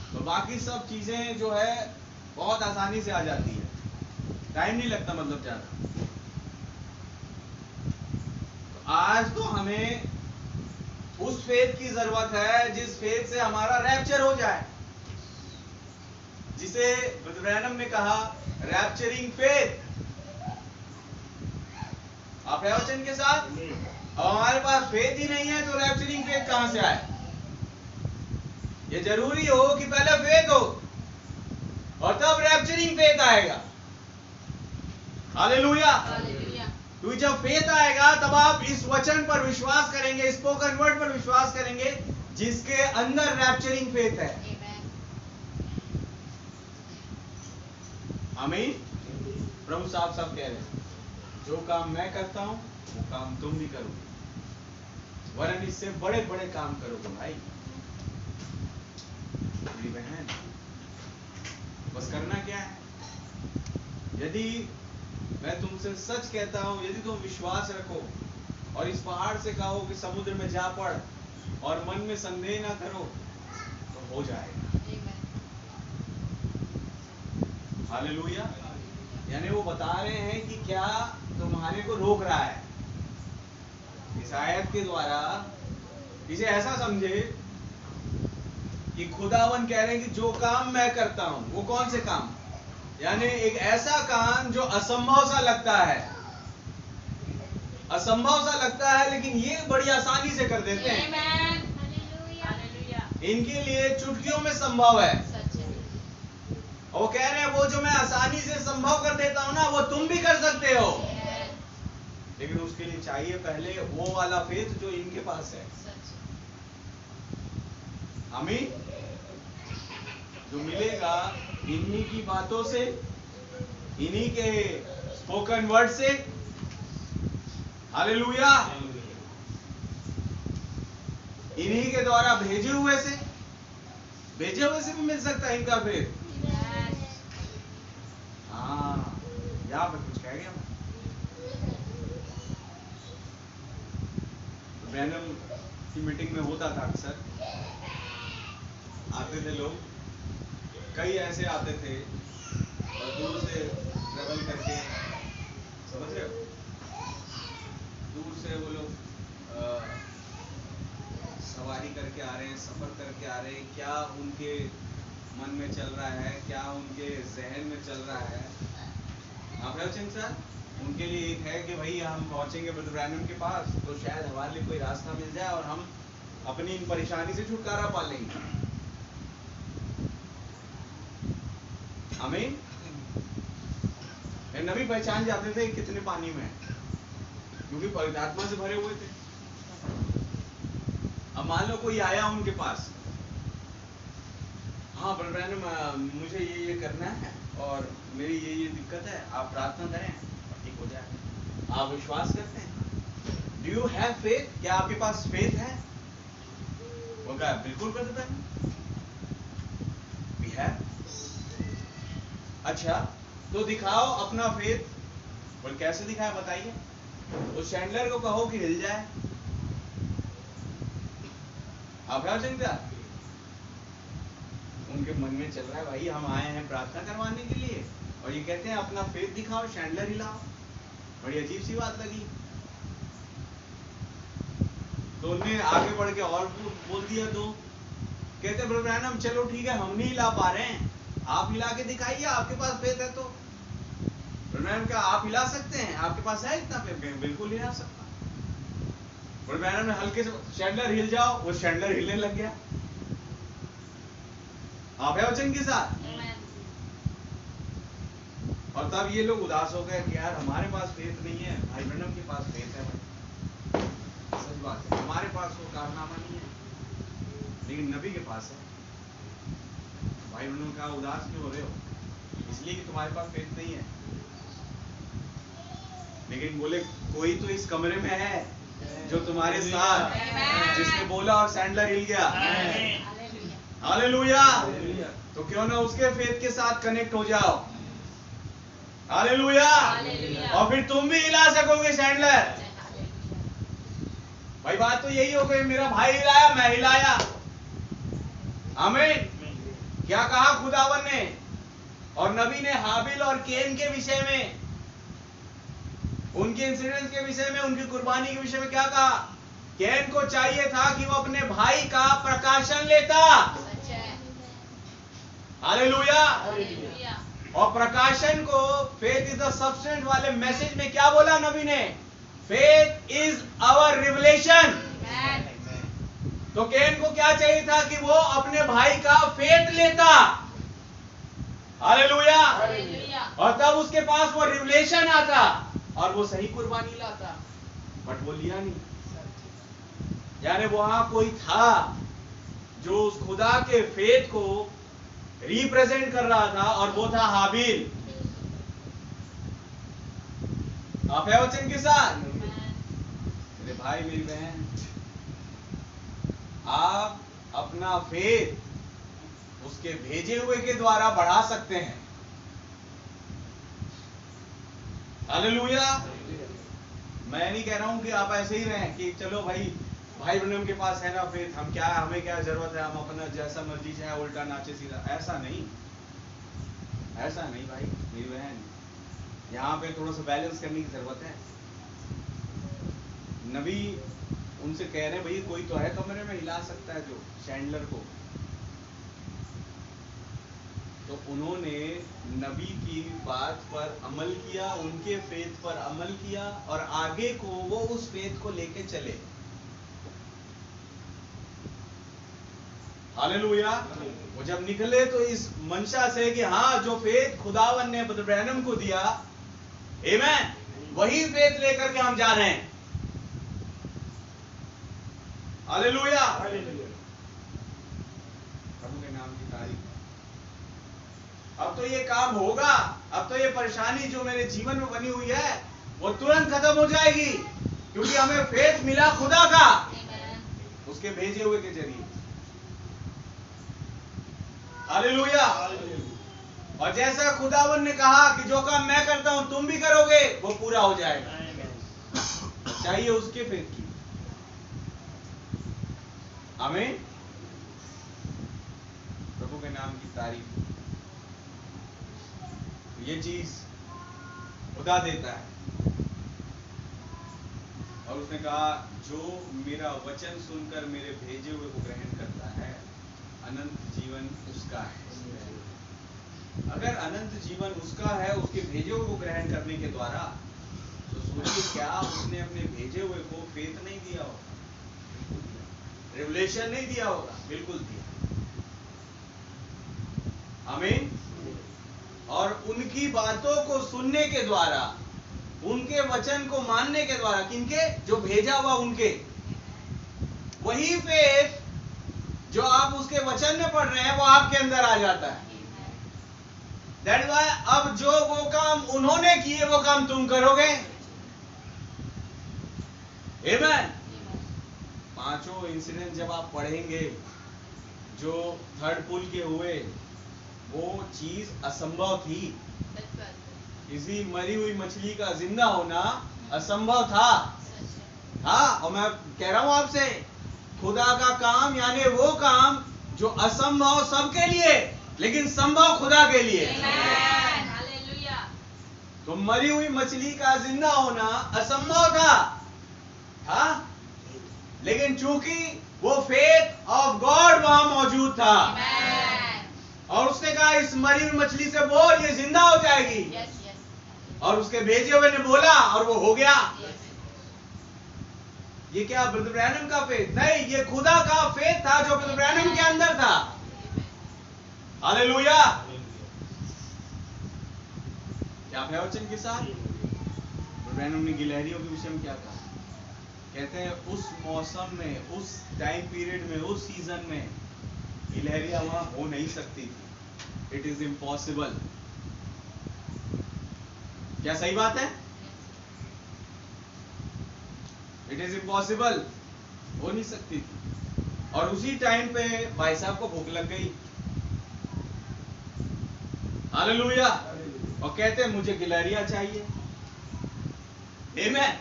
तो बाकी सब चीजें जो है बहुत आसानी से आ जाती है, टाइम नहीं लगता मतलब ज्यादा। तो आज तो हमें उस फेथ की जरूरत है जिस फेथ से हमारा रैप्चर हो जाए, जिसे ब्रदर ब्रैनम ने कहा रैप्चरिंग फेथ। आप है वचन के साथ? और हमारे पास फेथ ही नहीं है तो रैप्चरिंग फेथ कहां से आए? ये जरूरी हो कि पहले फेथ हो और तब रैप्चरिंग फेथ आएगा। हालेलुया। तो जब फेथ आएगा तब आप इस वचन पर विश्वास करेंगे, स्पोकन वर्ड पर विश्वास करेंगे जिसके अंदर रैप्चरिंग फेथ है। आमीन। प्रभु साफ साफ कह रहे हैं, जो काम मैं करता हूं वो काम तुम भी करोगे, वरन इससे बड़े बड़े काम करोगे भाई मेरी बहन। बस करना क्या है? यदि मैं तुमसे सच कहता हूं, यदि तुम विश्वास रखो और इस पहाड़ से कहो कि समुद्र में जा पड़ और मन में संदेह ना करो तो हो जाएगा। हालेलुया। यानी वो बता रहे हैं कि क्या तुम्हारे को रोक रहा है। इस आयत के द्वारा इसे ऐसा समझे कि खुदावन कह रहे हैं कि जो काम मैं करता हूं वो कौन से काम, यानी एक ऐसा काम जो असंभव सा लगता है, असंभव सा लगता है लेकिन ये बड़ी आसानी से कर देते हैं। इनके लिए चुटकियों में संभव है। और वो कह रहे हैं वो जो मैं आसानी से संभव कर देता हूं ना वो तुम भी कर सकते हो, लेकिन उसके लिए चाहिए पहले वो वाला फेथ जो इनके पास है। आमीन। जो मिलेगा इन्हीं की बातों से, इन्हीं के स्पोकन वर्ड से। हालेलुया। इन्हीं के द्वारा भेजे हुए से भी मिल सकता है इनका फेथ। हाँ, यहाँ पे कुछ कह गया मैं। ब्रैनम की मीटिंग में होता था, अक्सर आते थे लोग, कई ऐसे आते थे और दूर से ट्रेवल करके, समझ रहे हो, दूर से वो लोग सवारी करके आ रहे हैं, सफर करके आ रहे हैं। क्या उनके मन में चल रहा है, क्या उनके जहन में चल रहा है? आप वचन सर उनके लिए एक है कि भाई हम पहुंचेंगे ब्रदर ब्रैनम के पास तो शायद हमारे लिए कोई रास्ता मिल जाए और हम अपनी इन परेशानी से छुटकारा पा लेंगे। आमीन। नबी पहचान जाते थे कितने पानी में, क्योंकि पवित्र आत्मा से भरे हुए थे। अब मान लो कोई आया उनके पास, हाँ ब्रदर ब्रैनम मुझे ये करना है और मेरी ये दिक्कत है, आप प्रार्थना करें ठीक हो जाए। आप विश्वास करते हैं? Do you have faith? क्या आपके पास फेथ है? वो क्या बिल्कुल ब्रदर ब्रैनम वी हैव। अच्छा तो दिखाओ अपना फेथ। बोल कैसे दिखाया बताइए? उस चैंडलर को कहो कि हिल जाए। आप क्या चिंता? उनके मन में चल रहा है भाई हम आए हैं प्रार्थना करवाने के लिए और ये कहते हैं अपना फेथ दिखाओ, चैंडलर हिलाओ। बड़ी अजीब सी बात लगी। तो उन्होंने आगे बढ़ के और बोल दिया। तो कहते ब्रदर ब्रैनम चलो ठीक है हम नहीं हिला पा रहे हैं, आप हिला के दिखाइए, आपके पास फेथ है तो। ब्रदर ब्रैनम क्या आप हिला सकते हैं? आपके पास है इतना फेथ? बिल्कुल हिला सकता। ब्रदर ब्रैनम ने हल्के से चैंडलर हिल जाओ, वो चैंडलर हिलने लग गया। आप है वचन के साथ? और तब ये लोग उदास हो गए कि यार हमारे पास फेथ नहीं है। भाई ब्रैनम के पास फेथ है भाई, सच बात है। हमारे पास वो कारनामा नहीं है लेकिन नबी के पास है। भाई ब्रैनम कहा उदास क्यों हो रहे हो? इसलिए कि तुम्हारे पास फेथ नहीं है। लेकिन बोले कोई तो इस कमरे में है जो तुम्हारे साथ, जिसने बोला और सैंडलर हिल गया। हालेलुया। तो क्यों ना उसके फेथ के साथ कनेक्ट हो जाओ। हालेलुया। और फिर तुम भी हिला सकोगे सैंडलर। भाई बात तो यही हो गई, मेरा भाई हिलाया मैं हिलाया। आमीन। क्या कहा खुदावन ने और नबी ने हाबिल और केन के विषय में, उनके इंसिडेंट के विषय में, उनकी कुर्बानी के विषय में क्या कहा? केन को चाहिए था कि वो अपने भाई का प्रकाशन लेता। हालेलुया। और प्रकाशन को फेथ इज द सब्सटेंस वाले मैसेज में क्या बोला नबी ने? Faith is our revelation. तो केन को क्या चाहिए था कि वो अपने भाई का फेथ लेता। हालेलुया। और तब उसके पास वो रिवलेशन आता और वो सही कुर्बानी लाता, बट वो लिया नहीं। यानी वहां कोई था जो उस खुदा के फेथ को रिप्रेजेंट कर रहा था और वो था हाबिल। आप है वचन के साथ? मेरे भाई मेरी बहन, आप अपना फेथ उसके भेजे हुए के द्वारा बढ़ा सकते हैं। हालेलुया। मैं नहीं कह रहा हूं कि आप ऐसे ही रहें कि चलो भाई ब्रनम के पास है ना फेथ, हम क्या, हमें क्या जरूरत है, हम अपना जैसा मर्जी चाहे उल्टा नाचे सीधा। ऐसा नहीं, ऐसा नहीं भाई मेरी बहन, यहाँ पे थोड़ा सा बैलेंस करने की जरूरत है। नबी उनसे कह रहे हैं भाई कोई तो है कमरे में हिला सकता है जो सैंडलर को। तो उन्होंने नबी की बात पर अमल किया, उनके फेथ पर अमल किया और आगे को वो उस फेथ को लेके चले। हालेलुया। वो जब निकले तो इस मंशा से कि हाँ जो फेथ खुदावन ने ब्रदर ब्रैनम को दिया, आमीन, वही फेथ लेकर के हम जा रहे हैं। हालेलुया। प्रभु के नाम की तारीफ। अब तो ये काम होगा, अब तो ये परेशानी जो मेरे जीवन में बनी हुई है वो तुरंत खत्म हो जाएगी, क्योंकि हमें फेथ मिला खुदा का, उसके भेजे हुए के जरिए। हालेलुया। और जैसा खुदावन ने कहा कि जो काम मैं करता हूं तुम भी करोगे, वो पूरा हो जाएगा। चाहिए उसके फेथ की। आमीन। प्रभु के नाम की तारीफ। ये चीज खुदा देता है। और उसने कहा जो मेरा वचन सुनकर मेरे भेजे हुए को ग्रहण करता है, अनंत जीवन उसका है। अगर अनंत जीवन उसका है उसके भेजे हुए को ग्रहण करने के द्वारा, तो सोचिए क्या उसने अपने भेजे हुए को फेथ नहीं दिया होगा, रिवलेशन नहीं दिया होगा? बिल्कुल दिया। आमीन। और उनकी बातों को सुनने के द्वारा, उनके वचन को मानने के द्वारा, किनके? जो भेजा हुआ उनके, वही फेथ जो आप उसके वचन में पढ़ रहे हैं वो आपके अंदर आ जाता है। दैट इज व्हाई अब जो वो काम उन्होंने किए वो काम तुम करोगे। आमीन। पांचों इंसिडेंट जब आप पढ़ेंगे जो थर्ड पुल के हुए, वो चीज असंभव थी। किसी मरी हुई मछली का जिंदा होना असंभव था। हाँ, और मैं कह रहा हूं आपसे, खुदा का काम यानी वो काम जो असंभव सबके लिए लेकिन संभव खुदा के लिए। तो मरी हुई मछली का जिंदा होना असंभव था, हाँ? लेकिन चूंकि वो फेथ ऑफ गॉड वहां मौजूद था, और उसने कहा इस मरी हुई मछली से बोल, ये जिंदा हो जाएगी। और उसके भेजे हुए ने बोला और वो हो गया। ये क्या ब्रदर ब्रैनम का फेथ? नहीं, ये खुदा का फेथ था जो ब्रदर ब्रैनम के अंदर था। हालेलुया। क्या है वचन के साथ? ब्रदर ब्रैनम ने गिलहरियों के विषय में क्या कहा? कहते हैं उस मौसम में, उस टाइम पीरियड में, उस सीजन में गिलहरियां वहां हो नहीं सकती थी। It is impossible. क्या सही बात है? इट इज इम्पॉसिबल, हो नहीं सकती थी। और उसी टाइम पे भाई साहब को भूख लग गई। हालेलुया। और कहते मुझे गिलहरियां चाहिए। आमेन।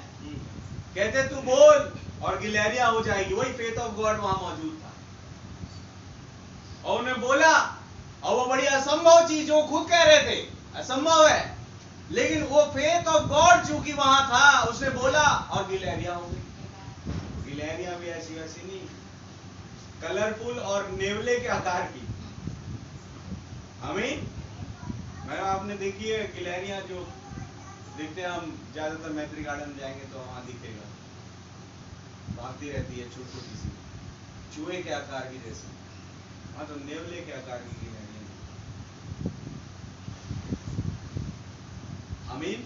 कहते तू बोल और गिलहरियां हो जाएगी। वही फेथ ऑफ गॉड वहां मौजूद था। और उन्हें बोला, और वो बड़ी असंभव चीज वो खुद कह रहे थे असंभव है, लेकिन वो फेथ ऑफ गॉड चूंकि वहां था, उसने बोला और गिलहरियां हो गई। गिलहरियां भी ऐसी वैसी नहीं, कलरफुल और नेवले के आकार की। आमीन। मैं आपने देखी है गिलहरियां जो देखते हैं हम, ज्यादातर मैत्री गार्डन जाएंगे तो वहां दिखेगा, भागती रहती है, छोटी छोटी सी चूहे के आकार की जैसी। हाँ, तो नेवले के आकार की गिलहरियां। आमीन।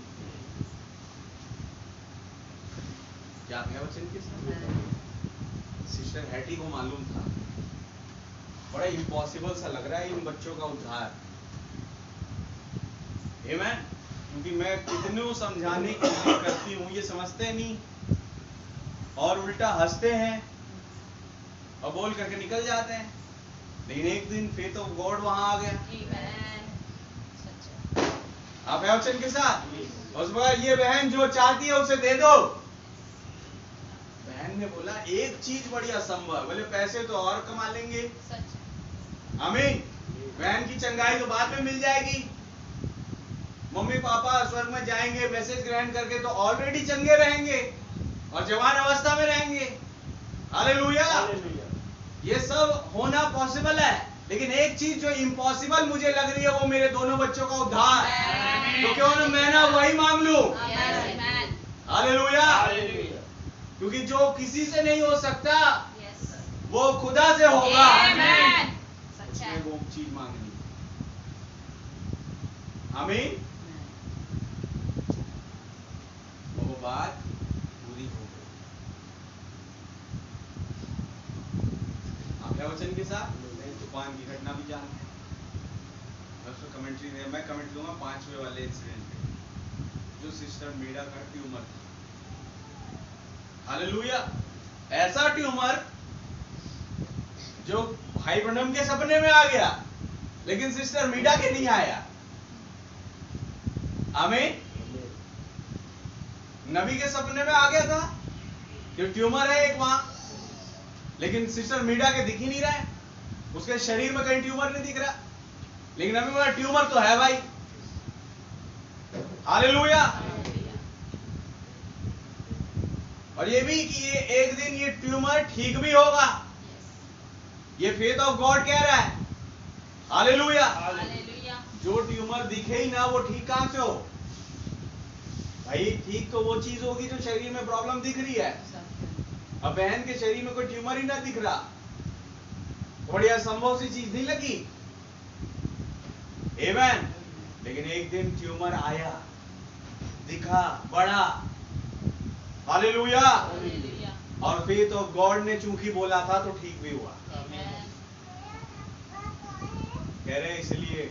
क्या है वचन के साथ? सिस्टर हैटी को मालूम था, बड़ा इम्पॉसिबल सा लग रहा है इन बच्चों का उद्धार। आमीन। क्योंकि मैं कितनों समझाने की कोशिश करती हूँ, ये समझते नहीं और उल्टा हंसते हैं और बोल करके निकल जाते हैं। लेकिन एक दिन फेथ ऑफ गॉड वहां आ गया। आप है वचन के साथ? उस बार ये बहन जो चाहती है उसे दे दो। बहन ने बोला एक चीज बड़ी असंभव, बोले पैसे तो और कमा लेंगे। आमीन। बहन की चंगाई तो बाद में मिल जाएगी, मम्मी पापा स्वर्ग में जाएंगे मैसेज ग्रहण करके तो ऑलरेडी चंगे रहेंगे और जवान अवस्था में रहेंगे। हालेलुया। ये सब होना पॉसिबल है, लेकिन एक चीज जो इम्पॉसिबल मुझे लग रही है वो मेरे दोनों बच्चों का उद्धार। तो क्यों ना मैं ना वही मांग लूं। हालेलुया। क्योंकि जो किसी से नहीं हो सकता वो खुदा से होगा। उसमें वो चीज मांगनी। आमीन। वो बात पूरी हो गई। आप है वचन के साथ? तूफान की घटना भी जान, कमेंट्री है, मैं कमेंट दूंगा 5वें वाले इंसिडेंट पे, जो सिस्टर मीरा का ट्यूमर था। हालेलुया। ऐसा ट्यूमर जो भाई ब्रनम के सपने में आ गया, लेकिन सिस्टर मीरा के नहीं आया। आमीन। नबी के सपने में आ गया था कि ट्यूमर है एक वहां, लेकिन सिस्टर मीरा के दिख ही नहीं रहा है, उसके शरीर में कहीं ट्यूमर नहीं दिख रहा, लेकिन नबी बोला ट्यूमर तो है भाई। हालेलुया। और ये भी कि ये एक दिन ये ट्यूमर ठीक भी होगा, ये फेथ ऑफ गॉड कह रहा है। हालेलुया। जो ट्यूमर दिखे ही ना वो ठीक कहां से हो भाई? ठीक तो वो चीज होगी जो शरीर में प्रॉब्लम दिख रही है। अब बहन के शरीर में कोई ट्यूमर ही ना दिख रहा, बड़ी असंभव सी चीज नहीं लगी। आमीन। लेकिन एक दिन ट्यूमर आया, दिखा, बढ़ा। हालेलुया। और फेथ ऑफ गॉड ने चूंकि बोला था तो ठीक भी हुआ। कह रहे इसलिए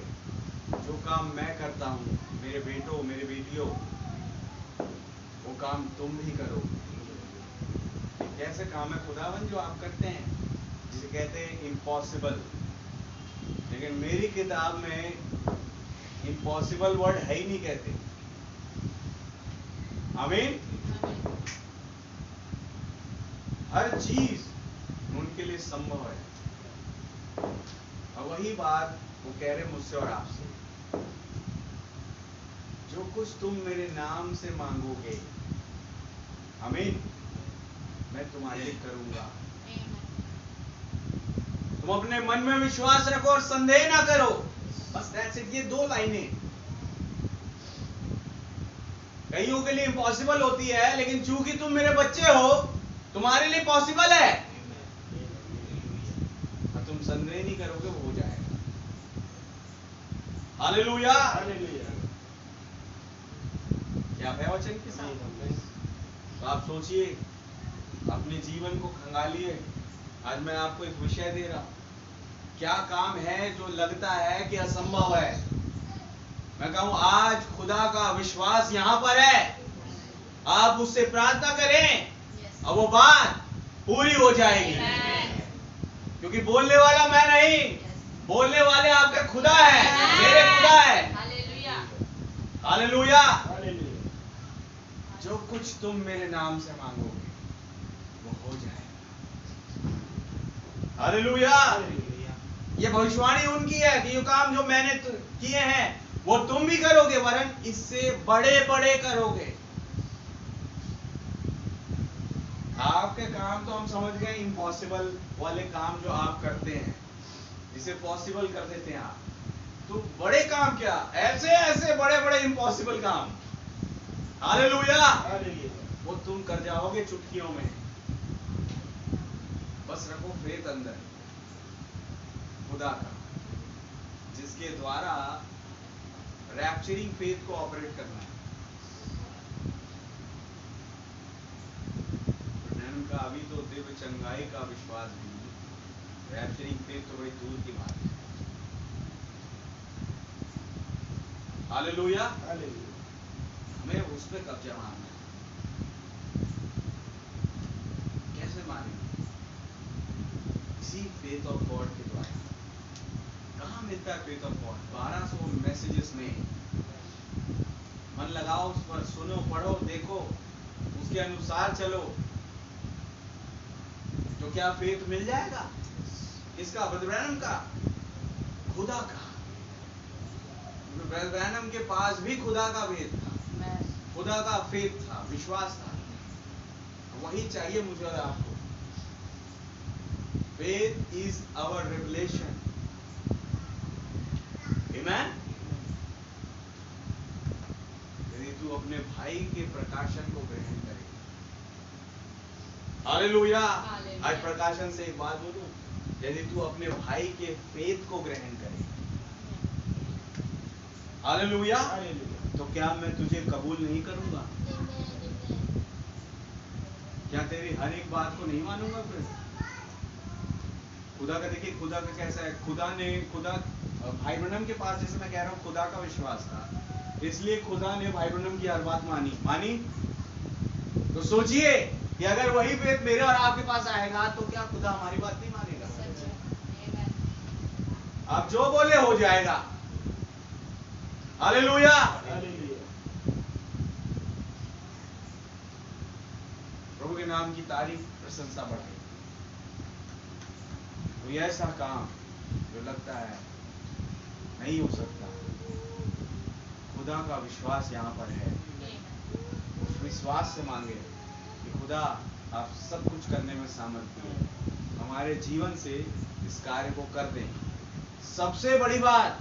जो काम मैं करता हूं मेरे बेटों मेरे बेटियों, वो काम तुम भी करो। कैसे काम है खुदावन जो आप करते हैं, जिसे कहते हैं इम्पॉसिबल। लेकिन मेरी किताब में इम्पॉसिबल वर्ड है ही नहीं कहते। आमीन। हर चीज उनके लिए संभव है। और वही बात वो कह रहे मुझसे और आपसे, जो कुछ तुम मेरे नाम से मांगोगे, आमीन, मैं तुम्हारे लिए करूंगा। तुम अपने मन में विश्वास रखो और संदेह ना करो। बस दैट्स इट। ये 2 लाइनें कईयों के लिए इम्पॉसिबल होती है, लेकिन चूंकि तुम मेरे बच्चे हो तुम्हारे लिए पॉसिबल है। और तुम संदेह नहीं करोगे, वो हो जाएगा। हालेलुया। क्या है वचन के साथ? तो आप सोचिए, अपने जीवन को खंगालिए। आज मैं आपको एक विषय दे रहा हूं, क्या काम है जो लगता है कि असंभव है। मैं कहूं आज खुदा का विश्वास यहां पर है, आप उससे प्रार्थना करें और वो बात पूरी हो जाएगी। क्योंकि बोलने वाला मैं नहीं, बोलने वाले आपके खुदा है, मेरे खुदा है। हालेलुया। जो कुछ तुम मेरे नाम से मांगोगे वो हो जाएगा। हालेलुया। ये भविष्यवाणी उनकी है कि ये काम जो मैंने किए हैं वो तुम भी करोगे, वरन इससे बड़े बड़े करोगे। आपके काम तो हम समझ गए इम्पॉसिबल वाले काम जो आप करते हैं, जिसे पॉसिबल कर देते हैं आप, तो बड़े काम क्या, ऐसे ऐसे बड़े बड़े इम्पॉसिबल काम, हालेलुया, वो तुम कर जाओगे चुटकियों में। बस रखो फेथ अंदर खुदा का, जिसके द्वारा रैप्चरिंग फेथ को ऑपरेट करना है। का अभी तो दिव्य चंगाई का विश्वास भी, रैप्चरिंग फेथ तो बड़ी दूर की बात है। हालेलुया। हमें उस पर कब्जा मारना है। कैसे मारेंगे? इसी फेथ ऑफ गॉड के द्वारा। कहाँ मिलता है फेथ ऑफ गॉड? 1200 मैसेजेस में मन लगाओ, उस पर सुनो, पढ़ो, देखो, उसके अनुसार चलो, तो क्या फेथ मिल जाएगा? किसका? ब्रदर ब्रैनम का? खुदा का। ब्रदर ब्रैनम के पास भी खुदा का फेथ था, खुदा का फेथ था, विश्वास था। वही चाहिए मुझे और आपको। Faith is our revelation. Amen. यदि तू अपने भाई के प्रकाशन को ग्रहण करे, हालेलुया। आज प्रकाशन से एक बात बोलूं, यदि तू अपने भाई के फेथ को ग्रहण करे, हालेलुया, तो क्या मैं तुझे कबूल नहीं करूंगा? क्या तेरी हर एक बात को नहीं मानूंगा? फिर खुदा का देखिए, खुदा का कैसा है, खुदा भाई ब्रनम के पास, जैसे मैं कह रहा हूं, खुदा का विश्वास था, इसलिए खुदा ने भाई ब्रनम की हर बात मानी। तो सोचिए कि अगर वही फेथ मेरे और आपके पास आएगा तो क्या खुदा हमारी बात नहीं मानेगा? आप जो बोले हो जाएगा। हालेलुया। प्रभु के नाम की तारीफ, प्रशंसा बढ़े। कोई ऐसा काम जो लगता है नहीं हो सकता, खुदा का विश्वास यहाँ पर है। उस विश्वास से मांगे कि खुदा आप सब कुछ करने में सामर्थ्य है, हमारे जीवन से इस कार्य को कर दें। सबसे बड़ी बात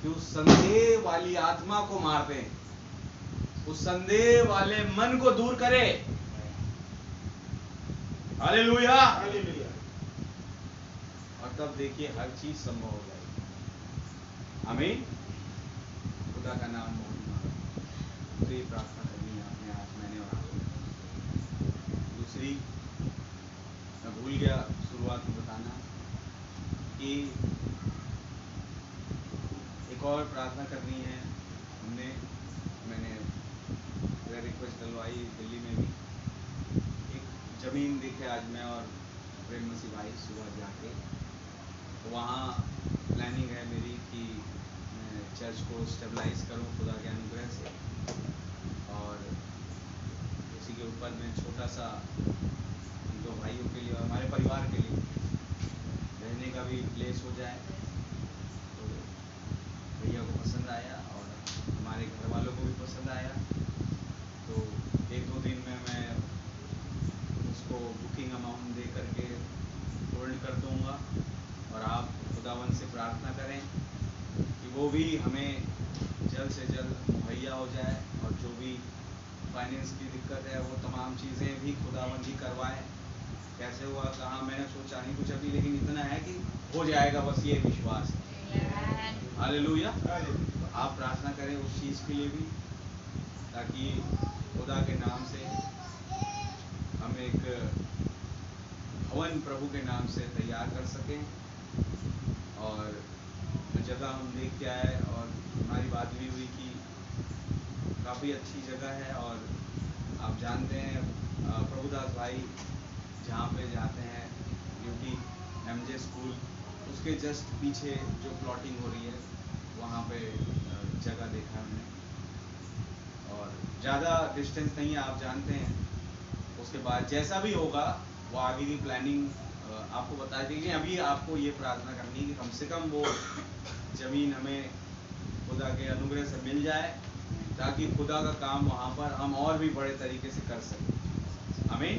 कि उस संदेह वाली आत्मा को मार दें, उस संदेह वाले मन को दूर करें। हालेलुया। और तब देखिए हर चीज संभव हो जाएगी। आमीन। खुदा का नाम बहुत। तो ये प्रार्थना करनी है आपने, आज मैंने और आपने। दूसरी, मैं भूल गया शुरुआत में बताना कि एक और प्रार्थना करनी है। मैंने रिक्वेस्ट डलवाई दिल्ली में भी, एक जमीन देखे आज मैं और प्रेम मसीह भाई सुबह जाके, तो वहाँ प्लानिंग है मेरी कि मैं चर्च को स्टेबलाइज करूँ खुदा के अनुग्रह से, और उसी के ऊपर में छोटा सा दो भाइयों के लिए और हमारे परिवार के लिए रहने का भी प्लेस हो जाए। तो भैया को पसंद आया और हमारे घर वालों को भी पसंद आया, तो एक दो दिन में मैं उसको बुकिंग अमाउंट दे करके होल्ड कर दूंगा, और आप खुदावन से प्रार्थना करें कि वो भी हमें जल्द से जल्द मुहैया हो जाए, और जो भी फाइनेंस की दिक्कत है वो तमाम चीज़ें भी खुदावन जी करवाएं। कैसे हुआ, कहाँ, मैंने सोचा नहीं कुछ अभी, लेकिन इतना है कि हो जाएगा, बस ये विश्वास है। हालेलुया। तो आप प्रार्थना करें उस चीज़ के लिए भी, ताकि खुदा के नाम से हम एक भवन प्रभु के नाम से तैयार कर सकें, और जगह हम देख के आए और हमारी बात भी हुई कि काफ़ी अच्छी जगह है। और आप जानते हैं प्रभुदास भाई जहाँ पे जाते हैं ड्यूटी MJ स्कूल, उसके जस्ट पीछे जो प्लॉटिंग हो रही है वहाँ पे जगह देखा हमने, और ज़्यादा डिस्टेंस नहीं है, आप जानते हैं। उसके बाद जैसा भी होगा वो आगे की प्लानिंग आपको बता देंगे। अभी आपको ये प्रार्थना करनी है कि कम से कम वो ज़मीन हमें खुदा के अनुग्रह से मिल जाए, ताकि खुदा का काम वहाँ पर हम और भी बड़े तरीके से कर सकें। आमीन।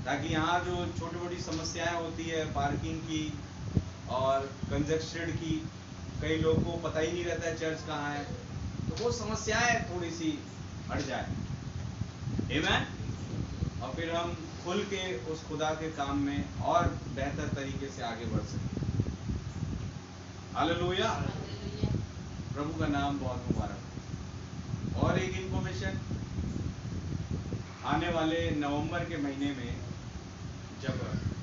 ताकि यहाँ जो छोटी मोटी समस्याएं होती है पार्किंग की और कंजस्टेड की, कई लोगों को पता ही नहीं रहता है चर्च कहाँ है, तो वो समस्याएं थोड़ी सी हट जाए। आमीन। और फिर हम खुल के उस खुदा के काम में और बेहतर तरीके से आगे बढ़ सकें। हालेलुया। प्रभु का नाम बहुत मुबारक। और एक इंफॉर्मेशन, आने वाले नवंबर के महीने में जब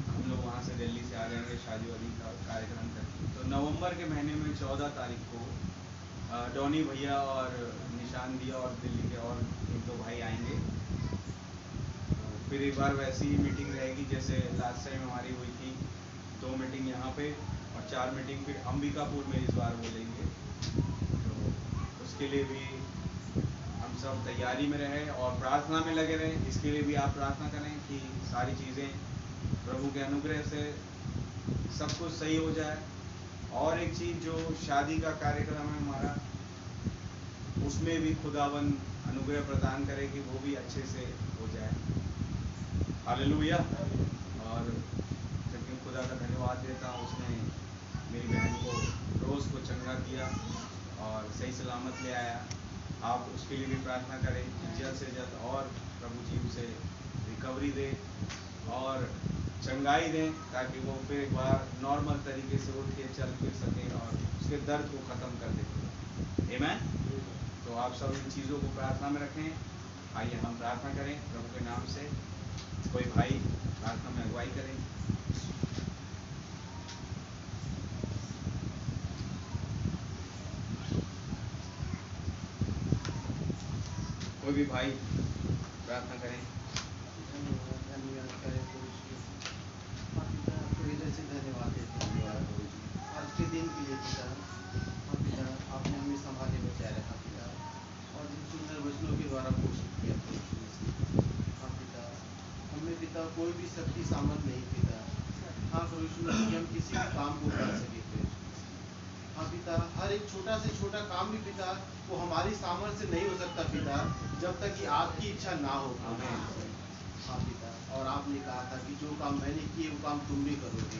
हम लोग वहाँ से दिल्ली से आ जाएंगे शादी वादी का कार्यक्रम करके, तो नवंबर के महीने में 14 तारीख को डॉनी भैया और निशान भैया और दिल्ली के और एक दो भाई आएंगे। फिर एक बार वैसी ही मीटिंग रहेगी जैसे लास्ट टाइम हमारी हुई थी, 2 मीटिंग यहाँ पे और 4 मीटिंग फिर अंबिकापुर में इस बार बोलेंगे। तो उसके लिए भी हम सब तैयारी में रहें और प्रार्थना में लगे रहें। इसके लिए भी आप प्रार्थना करें कि सारी चीज़ें प्रभु के अनुग्रह से सब कुछ सही हो जाए। और एक चीज़, जो शादी का कार्यक्रम है हमारा, उसमें भी खुदावन अनुग्रह प्रदान करे कि वो भी अच्छे से हो जाए। हालेलुया। और क्योंकि खुदा का धन्यवाद देता हूँ, उसने मेरी बहन को रोज़ को चंगा किया और सही सलामत ले आया। आप उसके लिए भी प्रार्थना करें कि जल्द से जल्द और प्रभु जी उसे रिकवरी दे और चंगाई दें, ताकि वो फिर एक बार नॉर्मल तरीके से उठ के चल फिर सके और उसके दर्द को ख़त्म कर दे। आमीन। तो आप सब इन चीज़ों को प्रार्थना में रखें। आइए हम प्रार्थना करें प्रभु के नाम से। कोई भाई प्रार्थना में अगुवाई करें। कोई भी भाई प्रार्थना करें। धन्यवाद करें प्रभु जी। हाँ पिता, आपको हृदय से धन्यवाद देते हैं आज के दिन के लिए पिता। हाँ पिता, आपने हमें संभाले बचाए रखा पिता, और जिन सुंदर वचनों के द्वारा पोषित किया प्रभु जी। हाँ पिता, हमें पिता कोई भी शक्ति सामर्थ नहीं पिता। हाँ प्रभु यीशु मसीह, हम किसी भी काम को कर सके प्रभु यीशु मसीह। हाँ पिता, हर एक छोटा से छोटा काम भी पिता वो हमारी सामर्थ्य से नहीं हो सकता पिता, जब तक कि आपकी इच्छा ना हो प्रभु यीशु मसीह। हाँ पिता, और आपने कहा था कि जो काम मैंने किए वो काम तुम भी करोगे।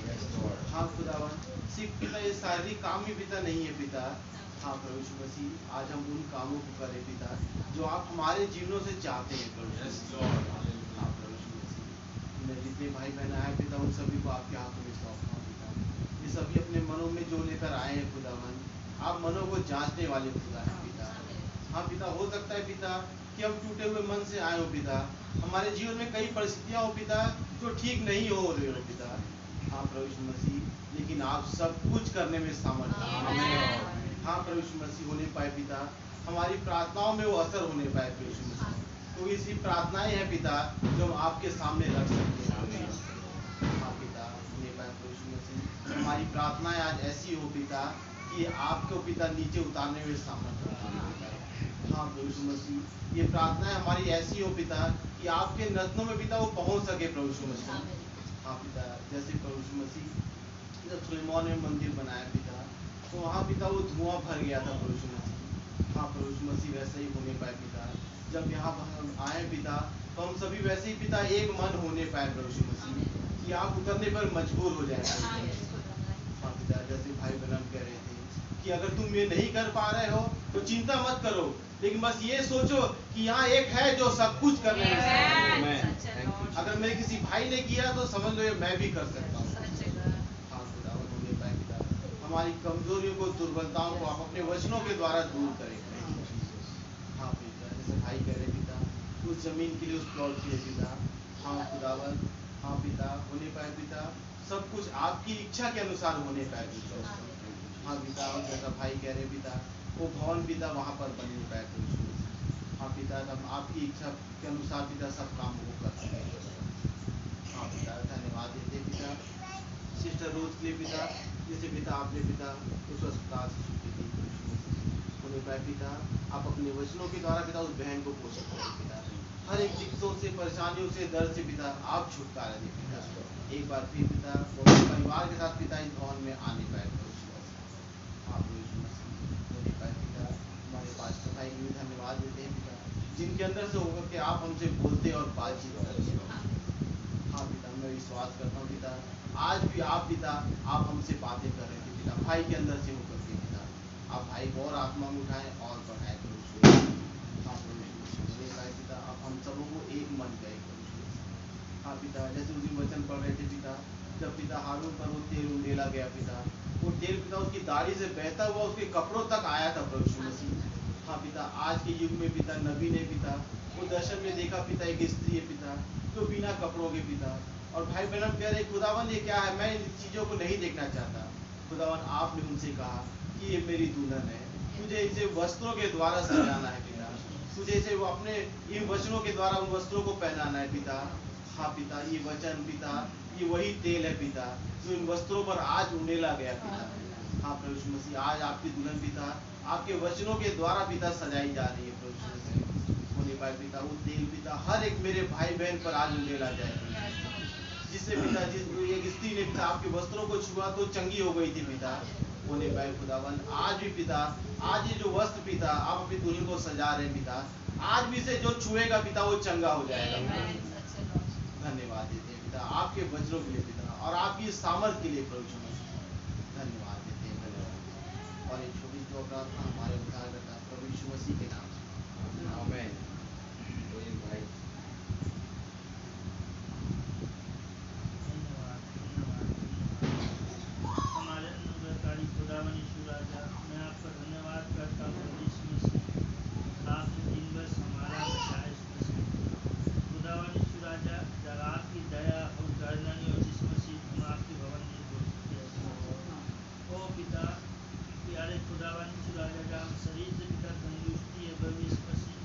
हाँ खुदावन, सिर्फ पिता ये शारीरिक काम ही पिता नहीं है पिता। हाँ प्रभु यीशु मसीह, आज हम उन कामों को करें पिता जो आप हमारे जीवनों से चाहते हैं प्रभु यीशु मसीह। हाँ प्रभु यीशु मसीह, मेरे जितने भाई बहन आए पिता उन सभी को आपके हाथों में सौंपता हूँ पिता। ये सभी अपने मनों में जो लेकर आए हैं खुदावन, आप मनों को जांचने वाले खुदा हैं पिता। हाँ पिता, हो सकता है पिता कि हम टूटे हुए मन से आए हो पिता, हमारे जीवन में कई परिस्थितियाँ हो पिता जो ठीक नहीं हो रही हो पिता। हाँ प्रभु यीशु मसीह, लेकिन आप सब कुछ करने में सामर्थ हैं। हाँ प्रभु यीशु मसीह, होने पाए पिता हमारी प्रार्थनाओं में वो असर होने पाए प्रभु यीशु मसीह। तो इसी प्रार्थनाएं हैं पिता जो हम आपके सामने रख सकते हैं। हाँ पिता, होने पाए प्रभु यीशु मसीह, हमारी प्रार्थनाएं आज ऐसी हो पिता कि आपको पिता नीचे उतारने में सामर्थ हो। हाँ प्रभु यीशु मसीह, ये प्रार्थनाएं हमारी ऐसी हो पिता कि आपके नजरों में पिता वो पहुंच सके प्रभु यीशु मसीह। हाँ पिता, जैसे प्रभु यीशु मसीह जब सुलेमान ने मंदिर बनाया पिता, तो वहाँ पिता वो धुआं भर गया था प्रभु यीशु मसीह। हाँ प्रभु यीशु मसीह, वैसे ही होने पाए पिता जब यहाँ पर हम आए पिता, तो हम सभी वैसे ही पिता एक मन होने पाए प्रभु यीशु मसीह कि आप उतरने पर मजबूर हो जाए। हाँ पिता, जैसे भाई बहन कह रहे थे कि अगर तुम ये नहीं कर पा रहे हो तो चिंता मत करो, लेकिन बस ये सोचो कि यहाँ एक है जो सब कुछ करने में समर्थ है। अगर मेरे किसी भाई ने किया तो समझ लो ये मैं भी कर सकता हूँ। हाँ खुदावन, होने पाए पिता हमारी कमजोरियों को, दुर्बलताओं को आप अपने वचनों के द्वारा दूर करें। हाँ पिता, जैसे भाई कह रहे पिता उस जमीन के लिए, उस प्लॉट के लिए पिता। हाँ खुदावन, हाँ पिता, होने पाए पिता सब कुछ आपकी इच्छा के अनुसार होने पाए पिता। हाँ पिता, और जैसा भाई कह रहे पिता वो भवन पिता वहाँ पर बन नहीं पाए प्रभु। हाँ पिता, हम आपकी इच्छा के अनुसार पिता सब काम को कर सकें। हाँ पिता, धन्यवाद देते पिता। सिस्टर रोज के लिए पिता, जिसे पिता आपने पिता उस अस्पताल से छुट्टी दी उन्हें पाए पिता, आप अपने वचनों के द्वारा पिता उस बहन को पोषित करें पिता, हर एक दिक्कतों से, परेशानियों से, दर्द से पिता आप छुटकारा दें पिता। एक बार फिर पिता वो अपने परिवार के साथ पिता इस भवन में आने पाए आप होने पाए पिता, हमारे पास्टर भाई भी धन्यवाद देते हैं पिता, जिनके अंदर से होकर के आप हमसे बोलते और बातचीत करते हो। हाँ पिता, मैं विश्वास करता हूँ पिता, आज भी आप पिता आप हमसे बातें कर रहे थे पिता, भाई के अंदर से होकर के पिता, आप भाई को और आत्मा में उठाएं और बढ़ाएं पिता, आप हम सबों को एक मन गए। हाँ पिता, जैसे उसी वचन पढ़ रहे थे पिता, जब पिता हारून पर वो तेल उंडेला गया पिता, वो तेल पिता उसकी दाढ़ी से बहता हुआ उसके कपड़ों तक आया था प्रभु यीशु मसीह। हाँ पिता, आज के युग में पिता नबी ने पिता वो दर्शन में देखा पिता एक स्त्री है पिता जो बिना कपड़ों के पिता, और भाई बहन कह रहे खुदावन ये क्या है, मैं इन चीज़ों को नहीं देखना चाहता। खुदावन आपने उनसे कहा कि ये मेरी दुल्हन है, तुझे इसे वस्त्रों के द्वारा सजाना है पिता, तुझे इसे वो अपने इन वचनों के द्वारा उन वस्त्रों को पहनाना है पिता। हाँ पिता, ये वचन पिता ये वही तेल है पिता जो इन वस्त्रों पर आज उंडेला गया पिता। हाँ प्रभु यीशु मसीह, आज आपकी दुल्हन पिता आपके वचनों के द्वारा पिता सजाई जा रही है प्रभु यीशु मसीह। होने पाए पिता वो तेल पिता हर एक मेरे भाई बहन पर आज उंडेला जाए, जिससे पिता जिस एक स्त्री ने पिता आपके वस्त्रों को छुआ तो चंगी हो गई थी पिता। होने पाए खुदावन, आज भी पिता आज ये जो वस्त्र पिता आप अपनी दुल्हन को सजा रहे हैं पिता, आज भी से जो छुएगा पिता वो चंगा हो जाएगा। धन्यवाद देते हैं पिता आपके वचनों के लिए पिता और आपकी सामर्थ के लिए प्रभु यीशु मसीह धन्यवाद देते हैं। धन्यवाद। और एक छोटी सी प्रार्थना हमारे उद्धारकर्ता प्रभु यीशु मसीह के नाम से आमीन। कोई भाई हमारे अनुग्रहकारी खुदावन यीशु राजा, मैं आपका धन्यवाद करता हूँ यीशु मसीह, आपने दिन भर हमारा बचाया यीशु मसीह। खुदावन यीशु राजा, जब आपकी दया और करुणा नहीं होती यीशु मसीह, हम आपके भवन नहीं बोल सकते। ओ पिता प्यारे खुदावन यीशु राजा, जब हम शरीर से पिता तंदुरुस्ती है प्रभु यीशु मसीह,